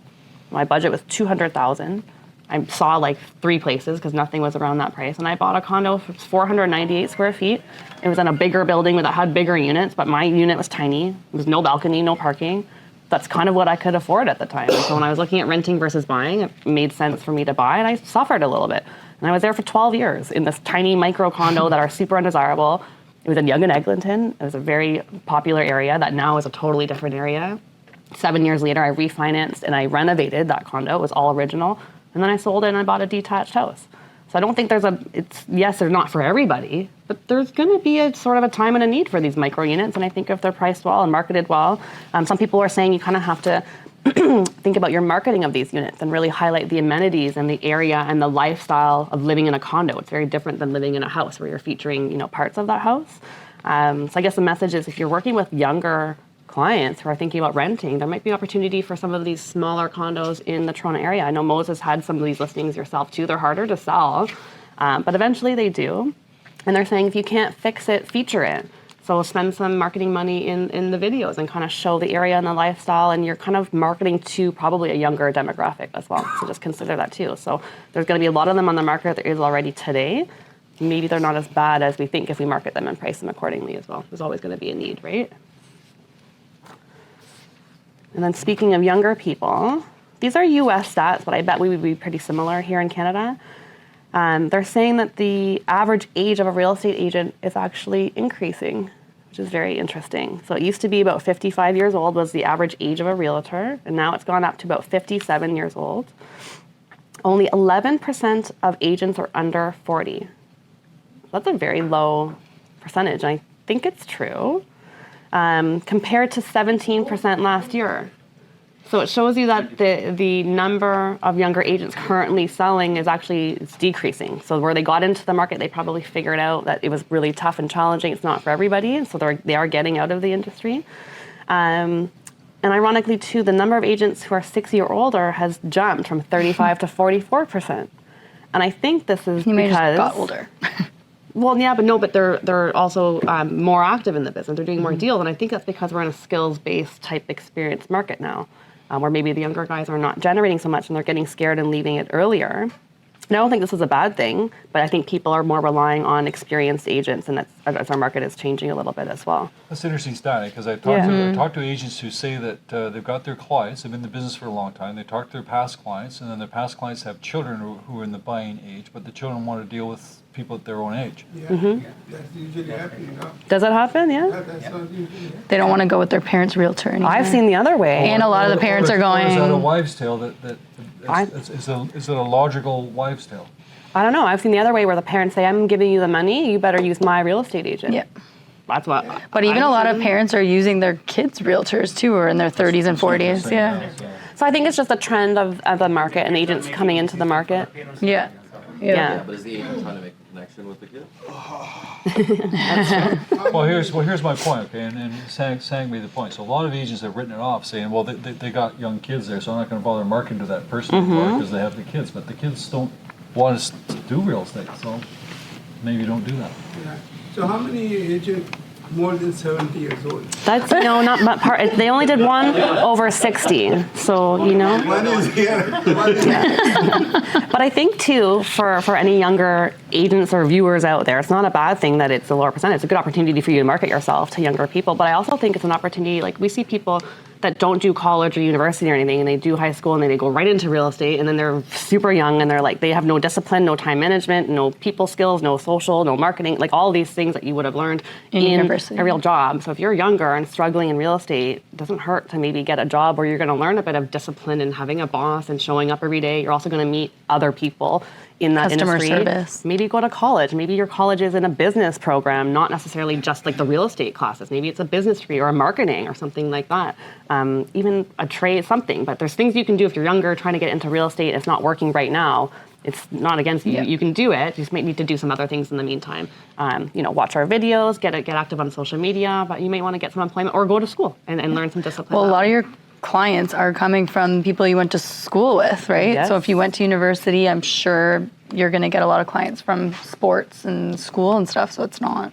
my budget was $200,000. I saw like 3 places because nothing was around that price. And I bought a condo for 498 square feet. It was in a bigger building that had bigger units, but my unit was tiny. There was no balcony, no parking. That's kind of what I could afford at the time. And so when I was looking at renting versus buying, it made sense for me to buy, and I suffered a little bit. And I was there for 12 years in this tiny micro condo that are super undesirable. It was in Yonge and Eglinton. It was a very popular area that now is a totally different area. 7 years later, I refinanced and I renovated that condo. It was all original. And then I sold it and I bought a detached house. So I don't think yes, they're not for everybody, but there's going to be a sort of a time and a need for these micro units. And I think if they're priced well and marketed well, some people are saying you kind of have to think about your marketing of these units and really highlight the amenities and the area and the lifestyle of living in a condo. It's very different than living in a house where you're featuring, parts of that house. So I guess the message is if you're working with younger clients who are thinking about renting, there might be opportunity for some of these smaller condos in the Toronto area. I know Moses had some of these listings yourself too. They're harder to sell, but eventually they do. And they're saying if you can't fix it, feature it. So spend some marketing money in the videos and kind of show the area and the lifestyle, and you're kind of marketing to probably a younger demographic as well. So just consider that too. So there's going to be a lot of them on the market. There is already today. Maybe they're not as bad as we think if we market them and price them accordingly as well. There's always going to be a need, right? And then speaking of younger people, these are US stats, but I bet we would be pretty similar here in Canada. They're saying that the average age of a real estate agent is actually increasing, which is very interesting. So it used to be about 55 years old was the average age of a realtor, and now it's gone up to about 57 years old. Only 11% of agents are under 40. That's a very low percentage, and I think it's true. Compared to 17% last year. So it shows you that the number of younger agents currently selling it's decreasing. So where they got into the market, they probably figured out that it was really tough and challenging. It's not for everybody, so they are getting out of the industry. And ironically, too, the number of agents who are 60 or older has jumped from 35 to 44%. And I think this is You may because just got older. Well, yeah, but they're also more active in the business. They're doing more deals, and I think that's because we're in a skills-based type experience market now, where maybe the younger guys are not generating so much and they're getting scared and leaving it earlier. And I don't think this is a bad thing, but I think people are more relying on experienced agents, and as our market is changing a little bit as well. That's an interesting stat, because I've talked to agents who say that they've got their clients, they've been in the business for a long time, they talk to their past clients, and then their past clients have children who are in the buying age, but the children want to deal with people at their own age. Yeah, that's usually happening. Does it happen? Yeah. That's not usually happening. They don't want to go with their parents' realtor anymore. I've seen the other way. And a lot of the parents are Or is that a going, wives' tale is it a logical wives' tale? I don't know. I've seen the other way where the parents say, I'm giving you the money, you better use my real estate agent. yeah. That's what. But even I've a lot of seen. parents are using their kids' realtors too, or in their 30s and 40s. Yeah. So I think it's just a trend of the market and agents coming into the market. Yeah. Yeah. But is the agent trying to make a connection with the kid? Well, here's my point, okay, and Sang made the point. So a lot of agents have written it off, saying, well, they got young kids there, so I'm not going to bother marketing to that person anymore because they have the kids. But the kids don't want us to do real estate, so maybe don't do that. Yeah. So how many agents more than 70 years old? That's not part. They only did one over 60. So One is here. One is here. But I think too, for any younger agents or viewers out there, it's not a bad thing that it's a lower percentage. It's a good opportunity for you to market yourself to younger people. But I also think it's an opportunity, like we see people that don't do college or university or anything, and they do high school and then they go right into real estate, and then they're super young and they're like, they have no discipline, no time management, no people skills, no social, no marketing, like all these things that you would have learned in university. A real job. So if you're younger and struggling in real estate, it doesn't hurt to maybe get a job where you're going to learn a bit of discipline and having a boss and showing up every day. You're also going to meet other people in that Customer industry. service. Maybe go to college. Maybe your college is in a business program, not necessarily just like the real estate classes. Maybe it's a business degree or a marketing or something like that. Even a trade, something. But there's things you can do if you're younger, trying to get into real estate. It's not working right now. It's not against you. Yeah. You can do it. You just might need to do some other things in the meantime. Watch our videos, get active on social media, but you may want to get some employment or go to school and learn some discipline. Well, a lot of your clients are coming from people you went to school with, right? Yes. So if you went to university, I'm sure you're going to get a lot of clients from sports and school and stuff, so it's not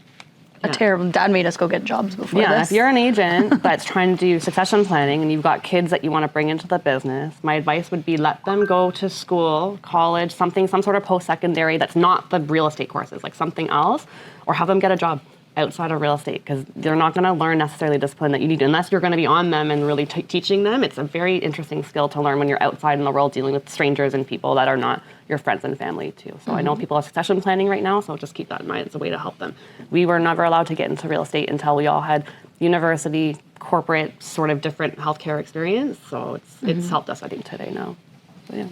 a terrible. Dad made us go get jobs before Yeah, this. if you're an agent that's trying to do succession planning and you've got kids that you want to bring into the business, my advice would be let them go to school, college, some sort of post-secondary that's not the real estate courses, like something else, or have them get a job outside of real estate, because they're not going to learn necessarily discipline that you need, unless you're going to be on them and really teaching them. It's a very interesting skill to learn when you're outside in the world dealing with strangers and people that are not your friends and family too. So I know people have succession planning right now, so just keep that in mind. It's a way to help them. We were never allowed to get into real estate until we all had university, corporate, sort of different healthcare experience. So it's helped us, I think, today now. So yeah.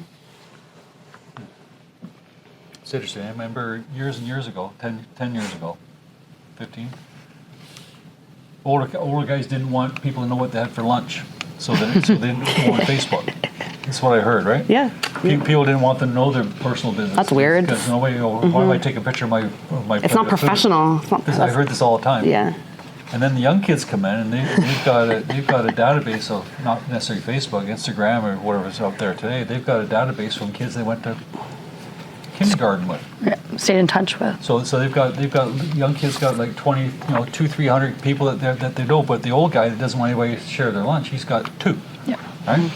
It's interesting. I remember years and years ago, 10 years ago, 15. Older guys didn't want people to know what they had for lunch, so they didn't go on Facebook. That's what I heard, right? Yeah. People didn't want them to know their personal business. That's weird. Because nobody, why would I take a picture of my It's not professional. It's not I heard this all the time. Yeah. And then the young kids come in, and they've got a database of not necessarily Facebook, Instagram, or whatever's out there today. They've got a database from kids they went to kindergarten with. Yeah, stayed in touch with. So they've got young kids got like 20, 200-300 people that they know, but the old guy that doesn't want anybody to share their lunch, he's got 2. Yeah. Right.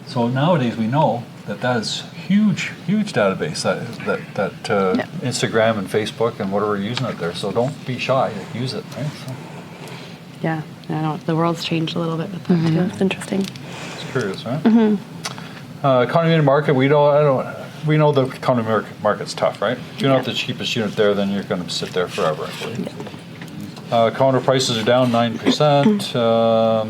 So nowadays we know that is huge database that Instagram and Facebook and whatever you're using out there. So don't be shy, use it. Right. So. Yeah. I know the world's changed a little bit with that too. It's interesting. It's curious, right? Condominium market. We know the condominium market's tough, right? If you're not the cheapest unit there, then you're going to sit there forever, I believe. Condo prices are down 9%.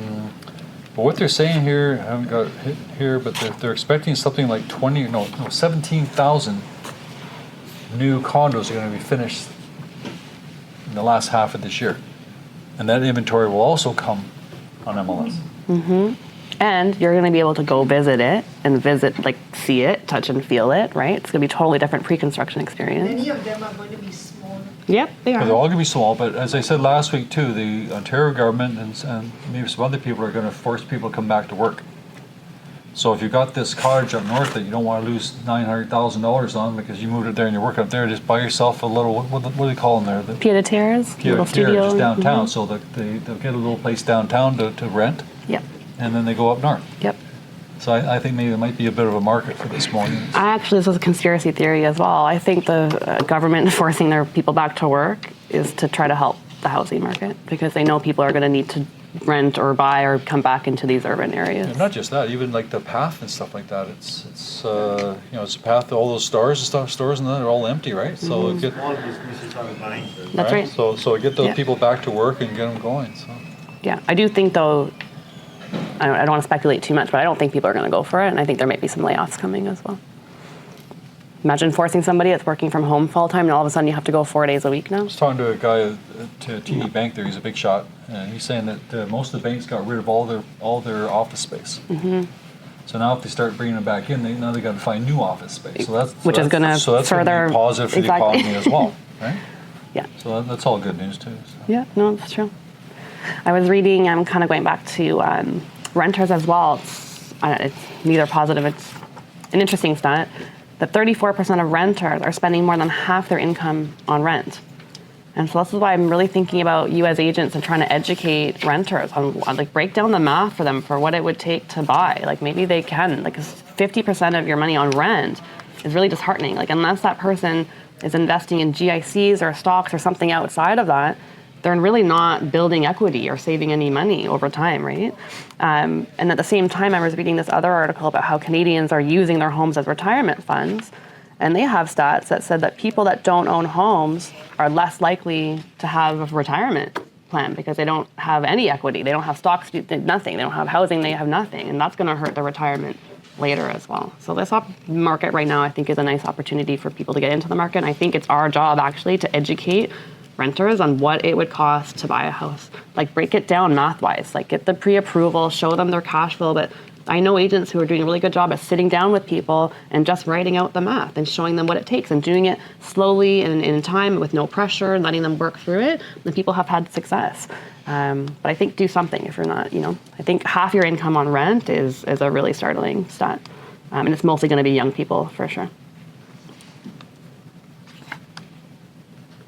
But what they're saying here, I haven't got it here, but they're expecting something like 17,000 new condos are going to be finished in the last half of this year. And that inventory will also come on MLS. Mm-hmm. And you're going to be able to go visit it and see it, touch and feel it, right? It's going to be a totally different pre-construction experience. Many of them are going to be small. Yep, they are. They're all going to be small, but as I said last week too, the Ontario government and maybe some other people are going to force people to come back to work. So if you've got this cottage up north that you don't want to lose $900,000 on because you moved it there and you're working up there, just buy yourself a little, what do they call them there? Pied-à-terres, little studio. Just downtown, so that they'll get a little place downtown to rent. Yep. And then they go up north. Yep. So I think maybe there might be a bit of a market for the small units. This is a conspiracy theory as well. I think the government forcing their people back to work is to try to help the housing market, because they know people are going to need to rent or buy or come back into these urban areas. Yeah, not just that, even like the path and stuff like that. It's it's a path. All those stores and then they're all empty, right? So get Small businesses are dying. That's right. So get those people back to work and get them going. So. Yeah, I do think though. I don't want to speculate too much, but I don't think people are going to go for it, and I think there might be some layoffs coming as well. Imagine forcing somebody that's working from home full time, and all of a sudden you have to go 4 days a week now. I was talking to a guy at TD Bank there. He's a big shot, and he's saying that most of the banks got rid of all their office space. Mm-hmm. So now if they start bringing them back in, they got to find new office space. So that's going to further be positive for the economy as well, right? Yeah. So that's all good news too. So. Yeah, no, that's true. I was reading. I'm kind of going back to renters as well. It's neither positive. It's an interesting stat that 34% of renters are spending more than half their income on rent. And so this is why I'm really thinking about you as agents and trying to educate renters on break down the math for them for what it would take to buy. Maybe they can, 50% of your money on rent is really disheartening. Unless that person is investing in GICs or stocks or something outside of that, they're really not building equity or saving any money over time, right? And at the same time, I was reading this other article about how Canadians are using their homes as retirement funds. And they have stats that said that people that don't own homes are less likely to have a retirement plan because they don't have any equity. They don't have stocks, nothing. They don't have housing, they have nothing. And that's going to hurt their retirement later as well. So this market right now, I think, is a nice opportunity for people to get into the market. And I think it's our job, actually, to educate renters on what it would cost to buy a house. Break it down math-wise. Get the pre-approval, show them their cash flow. But I know agents who are doing a really good job at sitting down with people and just writing out the math and showing them what it takes and doing it slowly and in time with no pressure and letting them work through it. And people have had success. But I think do something if you're not, I think half your income on rent is a really startling stat. And it's mostly going to be young people for sure.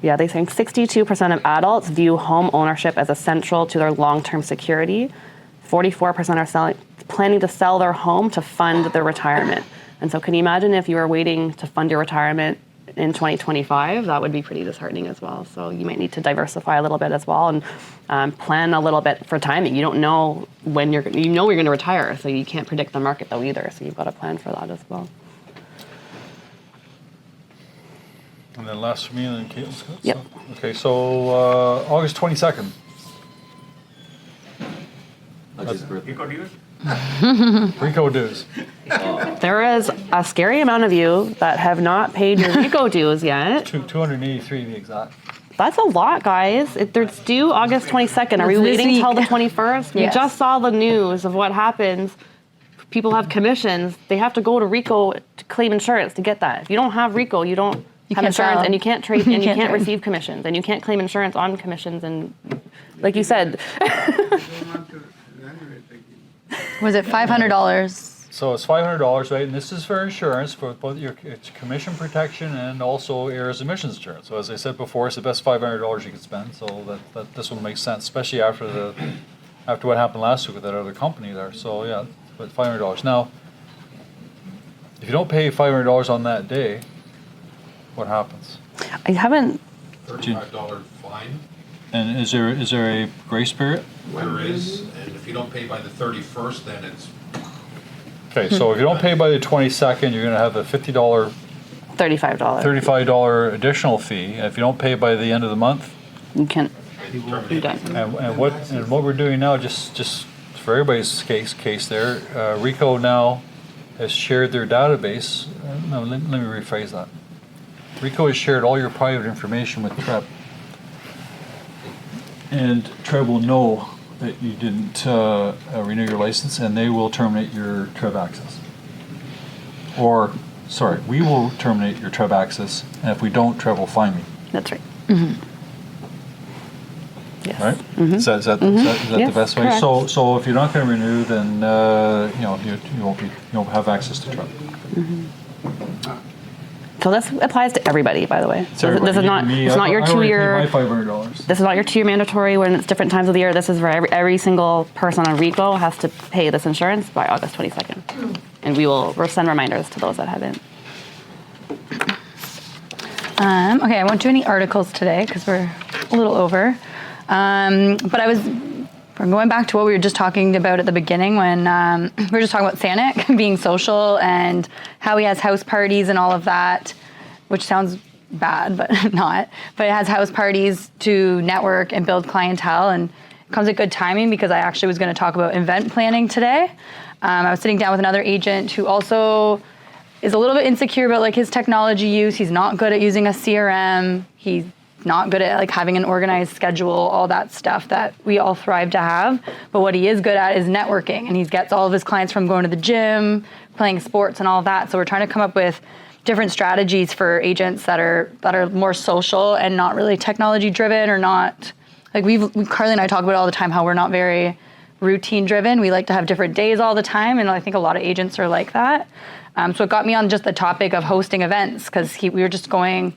Yeah, they think 62% of adults view home ownership as essential to their long-term security. 44% are planning to sell their home to fund their retirement. And so can you imagine if you were waiting to fund your retirement in 2025? That would be pretty disheartening as well. So you might need to diversify a little bit as well and plan a little bit for timing. You don't know when you're going to retire, so you can't predict the market though either. So you've got to plan for that as well. And then last for me, and then Katelyn's got Yep. stuff. Okay, so August 22nd. His birthday. Rico dues? Rico dues. There is a scary amount of you that have not paid your RICO dues yet. 283 to be exact. That's a lot, guys. It's due August 22nd. Are we It's this waiting till the week. 21st? We Yes. just saw the news of what happens. People have commissions. They have to go to RICO to claim insurance to get that. If you don't have RICO, you don't have can't insurance, sell. and you can't trade, and you can't can't trade. receive commissions, and you can't claim insurance on commissions. And like you said, They don't want to renovate again. Was it $500? So it's $500, right? And this is for insurance, for both it's commission protection and also errors emissions insurance. So as I said before, it's the best $500 you can spend. So that this one makes sense, especially after what happened last week with that other company there. So yeah, but $500. Now, if you don't pay $500 on that day, what happens? I haven't. $35 fine. And is there a grace period? There is, and if you don't pay by the 31st, then it's Okay, so if you don't pay by the 22nd, you're going to have a $50, $35. $35 additional fee. And if you don't pay by the end of the month, You can't. You're done. and what we're doing now, just for everybody's case there, Rico now has shared their database. No, let me rephrase that. Rico has shared all your private information with TREB, and TREB will know that you didn't renew your license, and they will terminate your TREB access. Or, sorry, we will terminate your TREB access, and if we don't, TREB will fine me. That's right. Yes. Right? Is that Yes, the best way? correct. So if you're not going to renew, then you won't have access to TREB. So this applies to everybody, by the way. It's So everybody. this is not. Me, It's not your I already paid 2-year. my $500. This is not your 2-year mandatory when it's different times of the year. This is for every single person on RICO has to pay this insurance by August 22nd. And we'll send reminders to those that haven't. Okay, I won't do any articles today because we're a little over. But we're going back to what we were just talking about at the beginning when we were just talking about Sanic being social and how he has house parties and all of that, which sounds bad, but not. But it has house parties to network and build clientele, and it comes at good timing because I actually was going to talk about event planning today. I was sitting down with another agent who also is a little bit insecure about like his technology use. He's not good at using a CRM. He's not good at like having an organized schedule, all that stuff that we all thrive to have. But what he is good at is networking, and he gets all of his clients from going to the gym, playing sports and all that. So we're trying to come up with different strategies for agents that are more social and not really technology driven, or not like Carly and I talk about it all the time how we're not very routine driven. We like to have different days all the time, and I think a lot of agents are like that. So it got me on just the topic of hosting events because we were just talking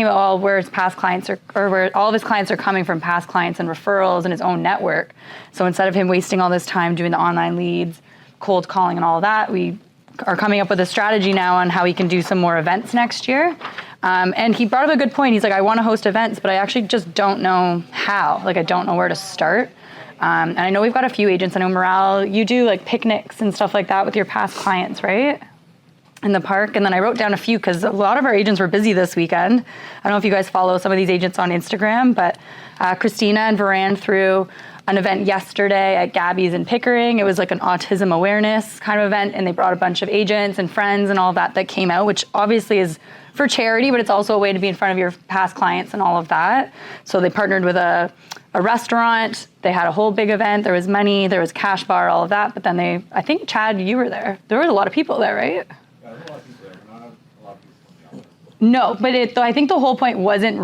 about where his past clients or where all of his clients are coming from, past clients and referrals and his own network. So instead of him wasting all this time doing the online leads, cold calling and all that, we are coming up with a strategy now on how he can do some more events next year. And he brought up a good point. He's like, I want to host events, but I actually just don't know how. Like, I don't know where to start. And I know we've got a few agents. I know Morale, you do like picnics and stuff like that with your past clients, right? In the park. And then I wrote down a few because a lot of our agents were busy this weekend. I don't know if you guys follow some of these agents on Instagram, but Christina and Varan threw an event yesterday at Gabby's in Pickering. It was like an autism awareness kind of event, and they brought a bunch of agents and friends and all that came out, which obviously is for charity, but it's also a way to be in front of your past clients and all of that. So they partnered with a restaurant. They had a whole big event. There was money, there was cash bar, all of that. But then I think Chad, you were there. There was a lot of people there, right? No, but I think the whole point wasn't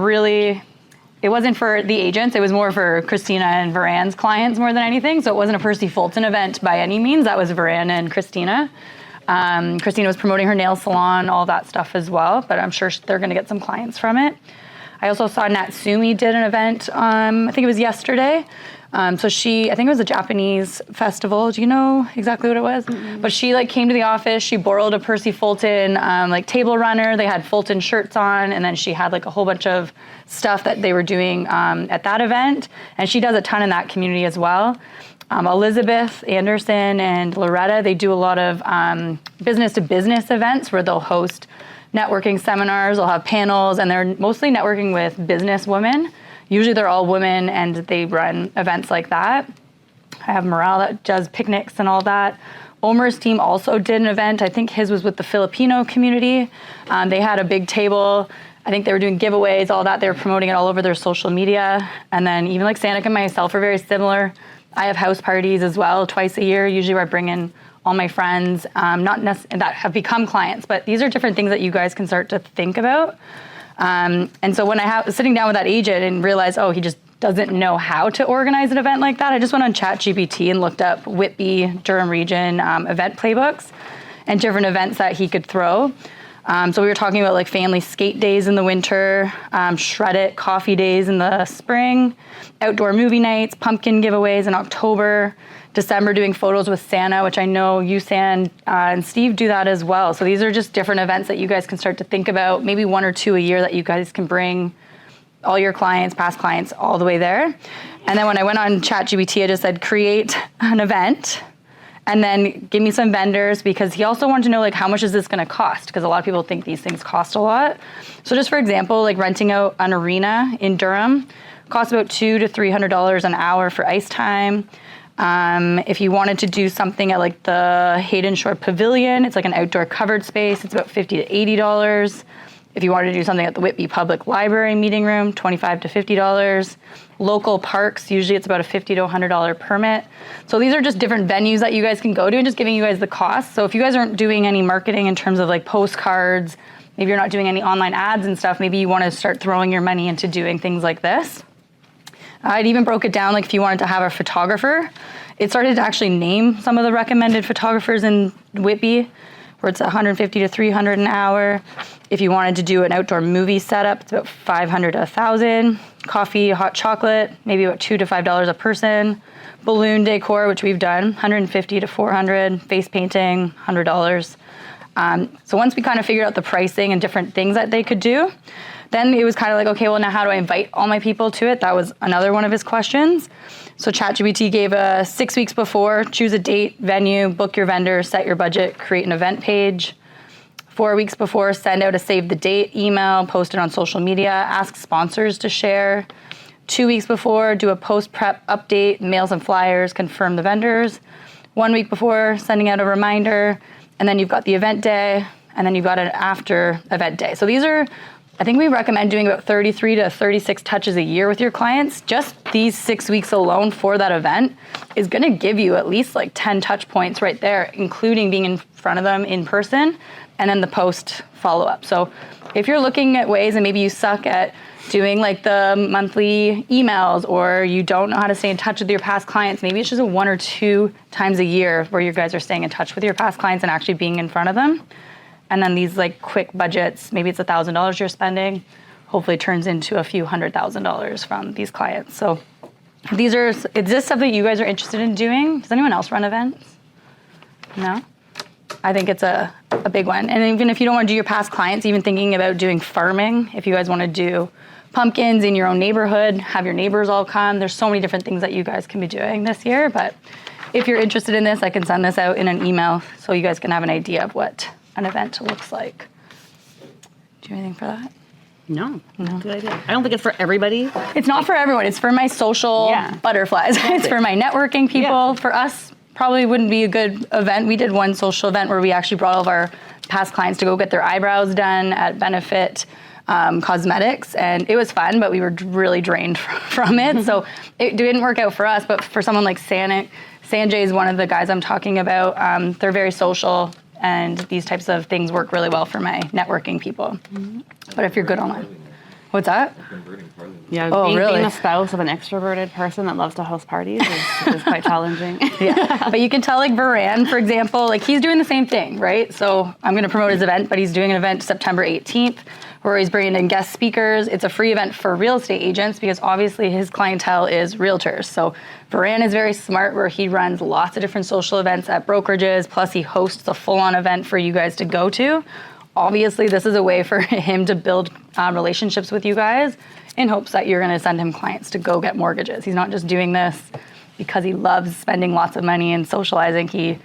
for the agents. It was more for Christina and Varan's clients more than anything. So it wasn't a Percy Fulton event by any means. That was Varan and Christina. Christina was promoting her nail salon, all that stuff as well. But I'm sure they're going to get some clients from it. I also saw Natsumi did an event, I think it was yesterday. I think it was a Japanese festival. Do you know exactly what it was? Mm-hmm. But she like came to the office, she borrowed a Percy Fulton like table runner. They had Fulton shirts on, and then she had like a whole bunch of stuff that they were doing at that event. And she does a ton in that community as well. Elizabeth Anderson and Loretta, they do a lot of business to business events where they'll host networking seminars, they'll have panels, and they're mostly networking with business women. Usually they're all women and they run events like that. I have Morale that does picnics and all that. Omer's team also did an event. I think his was with the Filipino community. They had a big table. I think they were doing giveaways, all that. They were promoting it all over their social media. And then even like Sanic and myself are very similar. I have house parties as well twice a year, usually where I bring in all my friends, not necessarily that have become clients, but these are different things that you guys can start to think about. And so when I was sitting down with that agent and realized, oh, he just doesn't know how to organize an event like that, I just went on ChatGPT and looked up Whitby, Durham region event playbooks and different events that he could throw. So we were talking about like family skate days in the winter, shred it coffee days in the spring, outdoor movie nights, pumpkin giveaways in October, December doing photos with Santa, which I know you, San, and Steve do that as well. So these are just different events that you guys can start to think about, maybe 1 or 2 a year that you guys can bring all your clients, past clients, all the way there. And then when I went on ChatGPT, I just said, create an event and then give me some vendors, because he also wanted to know like how much is this gonna cost? Because a lot of people think these things cost a lot. So just for example, like renting out an arena in Durham costs about $200 to $300 an hour for ice time. If you wanted to do something at like the Hayden Shore Pavilion, it's like an outdoor covered space, it's about $50 to $80. If you wanted to do something at the Whitby Public Library meeting room, $25 to $50. Local parks, usually it's about a $50 to $100 permit. So these are just different venues that you guys can go to and just giving you guys the cost. So if you guys aren't doing any marketing in terms of like postcards, maybe you're not doing any online ads and stuff, maybe you want to start throwing your money into doing things like this. I'd even broke it down, like if you wanted to have a photographer, it started to actually name some of the recommended photographers in Whitby, where it's $150 to $300 an hour. If you wanted to do an outdoor movie setup, it's about $500 to $1,000. Coffee, hot chocolate, maybe about $2 to $5 a person. Balloon decor, which we've done, $150 to $400. Face painting, $100. So once we kind of figured out the pricing and different things that they could do, then it was kind of like, okay, well now how do I invite all my people to it? That was another one of his questions. So ChatGPT gave 6 weeks before, choose a date, venue, book your vendor, set your budget, create an event page. 4 weeks before, send out a save the date email, post it on social media, ask sponsors to share. 2 weeks before, do a post prep update, mail some flyers, confirm the vendors. 1 week before, sending out a reminder, and then you've got the event day, and then you've got an after event day. So these are, I think we recommend doing about 33 to 36 touches a year with your clients. Just these 6 weeks alone for that event is gonna give you at least like 10 touch points right there, including being in front of them in person, and then the post follow-up. So if you're looking at ways and maybe you suck at doing like the monthly emails, or you don't know how to stay in touch with your past clients, maybe it's just 1 or 2 times a year where you guys are staying in touch with your past clients and actually being in front of them. And then these like quick budgets, maybe it's $1,000 you're spending, hopefully turns into a few $100,000 from these clients. So is this stuff that you guys are interested in doing? Does anyone else run events? No? I think it's a big one. And even if you don't want to do your past clients, even thinking about doing farming, if you guys want to do pumpkins in your own neighborhood, have your neighbors all come. There's so many different things that you guys can be doing this year. But if you're interested in this, I can send this out in an email so you guys can have an idea of what an event looks like. Do you have anything for that? No. Good idea. I don't think it's for everybody. It's not for everyone. It's for my social butterflies. It's for my networking people. For us, probably wouldn't be a good event. We did one social event where we actually brought all of our past clients to go get their eyebrows done at Benefit Cosmetics, and it was fun, but we were really drained from it. So it didn't work out for us, but for someone like Sanjay is one of the guys I'm talking about. They're very social, and these types of things work really well for my networking people. But if you're good online. What's that? Converting Parliament. Yeah, Oh, really? being a spouse of an extroverted person that loves to host parties is quite challenging. Yeah, but you can tell like Varan, for example, like he's doing the same thing, right? So I'm going to promote his event, but he's doing an event September 18th where he's bringing in guest speakers. It's a free event for real estate agents because obviously his clientele is realtors. So Varan is very smart where he runs lots of different social events at brokerages, plus he hosts a full-on event for you guys to go to. Obviously, this is a way for him to build relationships with you guys in hopes that you're going to send him clients to go get mortgages. He's not just doing this because he loves spending lots of money and socializing. He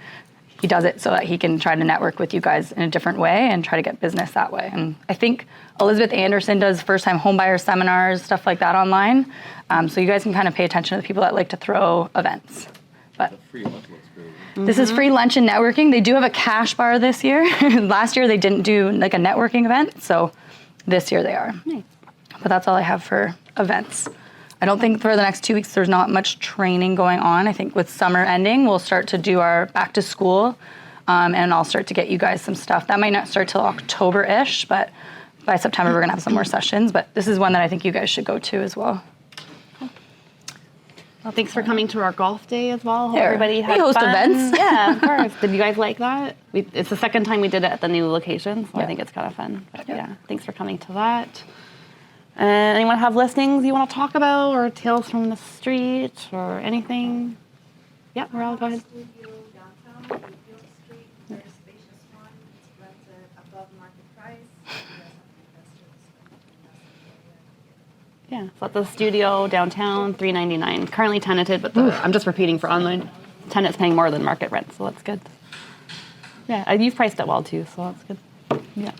does it so that he can try to network with you guys in a different way and try to get business that way. And I think Elizabeth Anderson does first-time homebuyer seminars, stuff like that online. So you guys can kind of pay attention to the people that like to throw events. But The free lunch looks great. this is free lunch and networking. They do have a cash bar this year. Last year they didn't do like a networking event, so this year they are. Nice. But that's all I have for events. I don't think for the next 2 weeks there's not much training going on. I think with summer ending, we'll start to do our back to school, and I'll start to get you guys some stuff. That might not start till October-ish, but by September we're gonna have some more sessions. But this is one that I think you guys should go to as well. Well, thanks for coming to our golf day as well. Hope There. everybody had We host fun. events. Yeah, of course. Did you guys like that? It's the second time we did it at the new location, so I Yeah. think it's kind of fun. But yeah, thanks for coming to that. Anyone have listings you want to talk about, or tales from the street, or anything? Yeah, Morel, go ahead. Studio downtown, Field Street, very spacious one. It's rented above market price. You guys have investors Yeah, so at the studio downtown, $399. Currently tenanted, but I'm just repeating for online. Tenants paying more than market rent, so that's good. Yeah, you've priced it well too, so that's good. Yeah.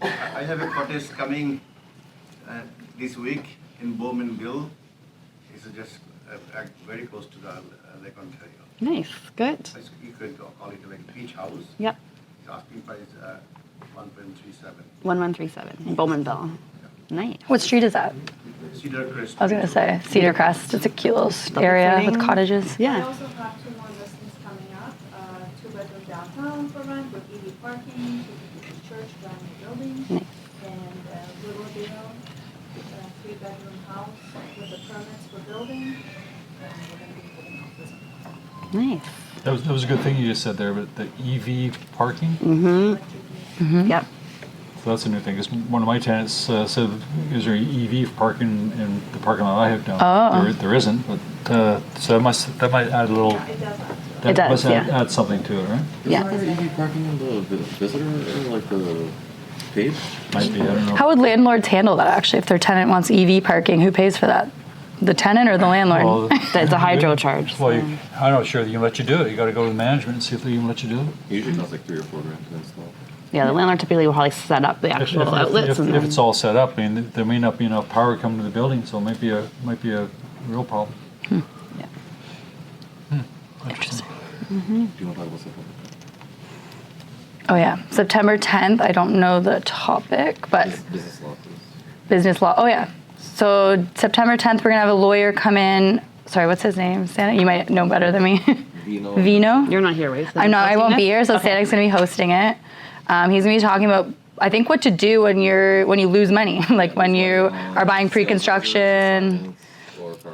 I have a cottage coming this week in Bowmanville. It's just very close to the Lake Ontario. Nice, good. You could call it like a beach house. Yep, It's asking price 1.37. 1137 in Bowmanville. Nice. What street is that? Cedar Crest. I was gonna say Cedar Crest. It's a cute little area with exciting. cottages. I Yeah. also have 2 more listings coming up. 2-bedroom downtown for rent with EV parking, 250 church, brand new building. Nice. And Willowdale, 3-bedroom house with the permits for building. And we're gonna be putting off this one. Nice. That was a good thing you just said there, but the EV parking, Yep. so that's a new thing, because one of my tenants said, is there EV parking in the parking lot I have down? Oh. There isn't, but, so that might add a little, It does not. that It does, must yeah. add something to it, right? Yeah. Is there EV parking in the visitor or like the page? Might be, I don't know. How would landlords handle that actually if their tenant wants EV parking? Who pays for that? The tenant or the landlord? Well, It's a hydro charge. Well, so- I'm not sure they can let you do it. You gotta go to the management and see if they even let you do it. Usually costs like $3 or $4 to install. Yeah, the landlord typically will probably set up the actual outlets. and If then- it's all set up, I mean, there may not be enough power coming to the building, so it might be a real problem. Yeah. Interesting. Do you want to talk about something? Oh yeah, September 10th. I don't know the topic, but Business law, please. business law. Oh yeah. So September 10th, we're gonna have a lawyer come in. Sorry, what's his name? Santa. You might know better than me. Vino. Vino. You're not here, right? So I'm not. I hosting won't be this? here. So Okay. Santa's gonna be hosting it. He's gonna be talking about, I think, what to do when you lose money, like when you are buying pre-construction.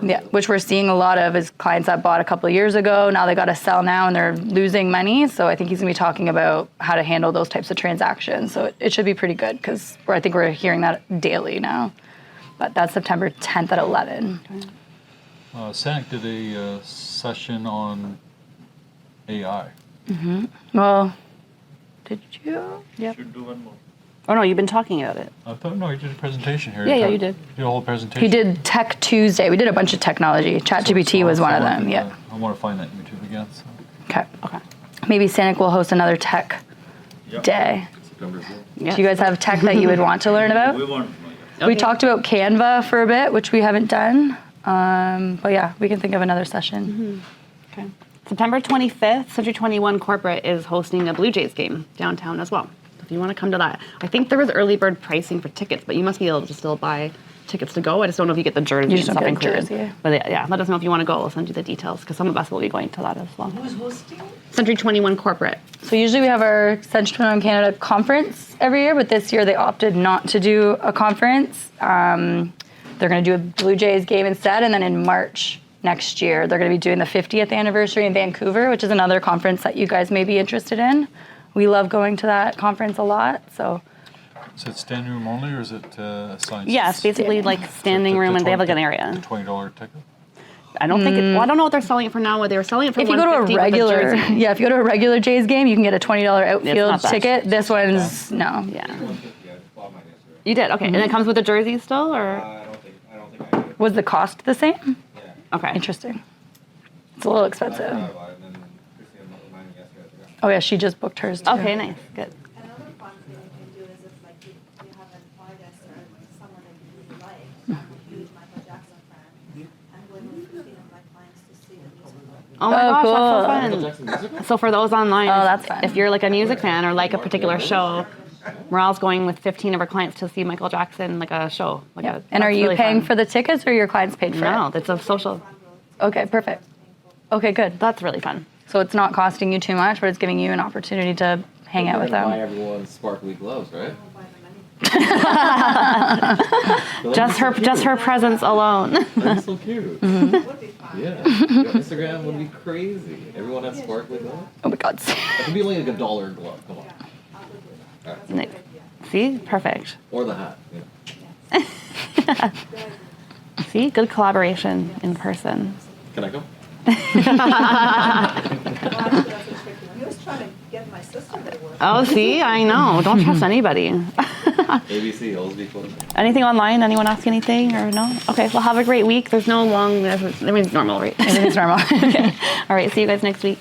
Yeah, which we're seeing a lot of is clients that bought a couple of years ago. Now they got to sell now and they're losing money. So I think he's gonna be talking about how to handle those types of transactions. So it should be pretty good because I think we're hearing that daily now. But that's September 10th at 11. SANC did a session on AI. Well, did you? Yep. Should do one more. Oh no, you've been talking about it. I thought, no, you did a presentation here. Yeah, you did. You did a whole presentation. He did Tech Tuesday. We did a bunch of technology. ChatGPT was one of them. Yeah. I want to find that YouTube again. So. Okay. Okay. Maybe Sanic will host another tech day. September 4th. Yeah. Do you guys have tech that you would want to learn about? We want. We talked about Canva for a bit, which we haven't done. But yeah, we can think of another session. Okay. September 25th, Century 21 Corporate is hosting a Blue Jays game downtown as well. If you want to come to that, I think there was early bird pricing for tickets, but you must be able to still buy tickets to go. I just don't know if you get the jersey You and just don't stuff get a included. jersey. But yeah, let us know if you want to go. We'll send you the details because some of us will be going to that as well. Who's hosting? Century 21 Corporate. So usually we have our Central 21 Canada conference every year, but this year they opted not to do a conference. They're going to do a Blue Jays game instead, and then in March next year, they're going to be doing the 50th anniversary in Vancouver, which is another conference that you guys may be interested in. We love going to that conference a lot, so. Is it standing room only, or is it assigned? Yeah, it's basically like standing room, and they have like an area. $20 ticket? I don't think it, well, I don't know what they're selling it for now. What they were selling it for. If you go to a $150 with regular, jersey. yeah, if you go to a regular Jays game, you can get a $20 outfield not that ticket. cheap. This one's, no. Yeah. 150, I bought mine yesterday. You did, okay. And it comes with a jersey still, or? I don't think I did. Was the cost the same? Yeah. Okay. Interesting. It's a little I expensive. forgot about it, and then Christine reminded me yesterday. I forgot. Oh yeah, she just booked hers too. Okay, nice, good. Another fun thing you can do is if like you have an artist or someone that you really like, I'm a huge Michael Jackson fan, I'm going with 15 of my clients to see the musical. Oh my Oh, gosh, cool. that's so fun. So for those online, Oh, that's fun. if you're like a music fan or like a particular show, Morale's going with 15 of her clients to see Michael Jackson, like a show. Like Yeah. And are you paying for the tickets or your clients paid for No, it? that's a social. Okay, perfect. Okay, good. That's really fun. So it's not costing you too much, but it's giving you an opportunity to hang out with Buy them. everyone sparkly gloves, right? Just her presence alone. That's so cute. Mm-hmm. Yeah. Your Instagram would be crazy. Everyone has sparkly gloves. Oh my God. That could be like a $1 glove. Come on. Nice. See, perfect. Or the hat. Yeah. See, good collaboration in person. Can I go? He was trying to get my sister to work. Oh, see, I know. Don't trust anybody. ABC, always be close. Anything online? Anyone ask anything or no? Okay, well, have a great week. There's no long, everything's normal, right? Everything's normal. Okay. All right, see you guys next week.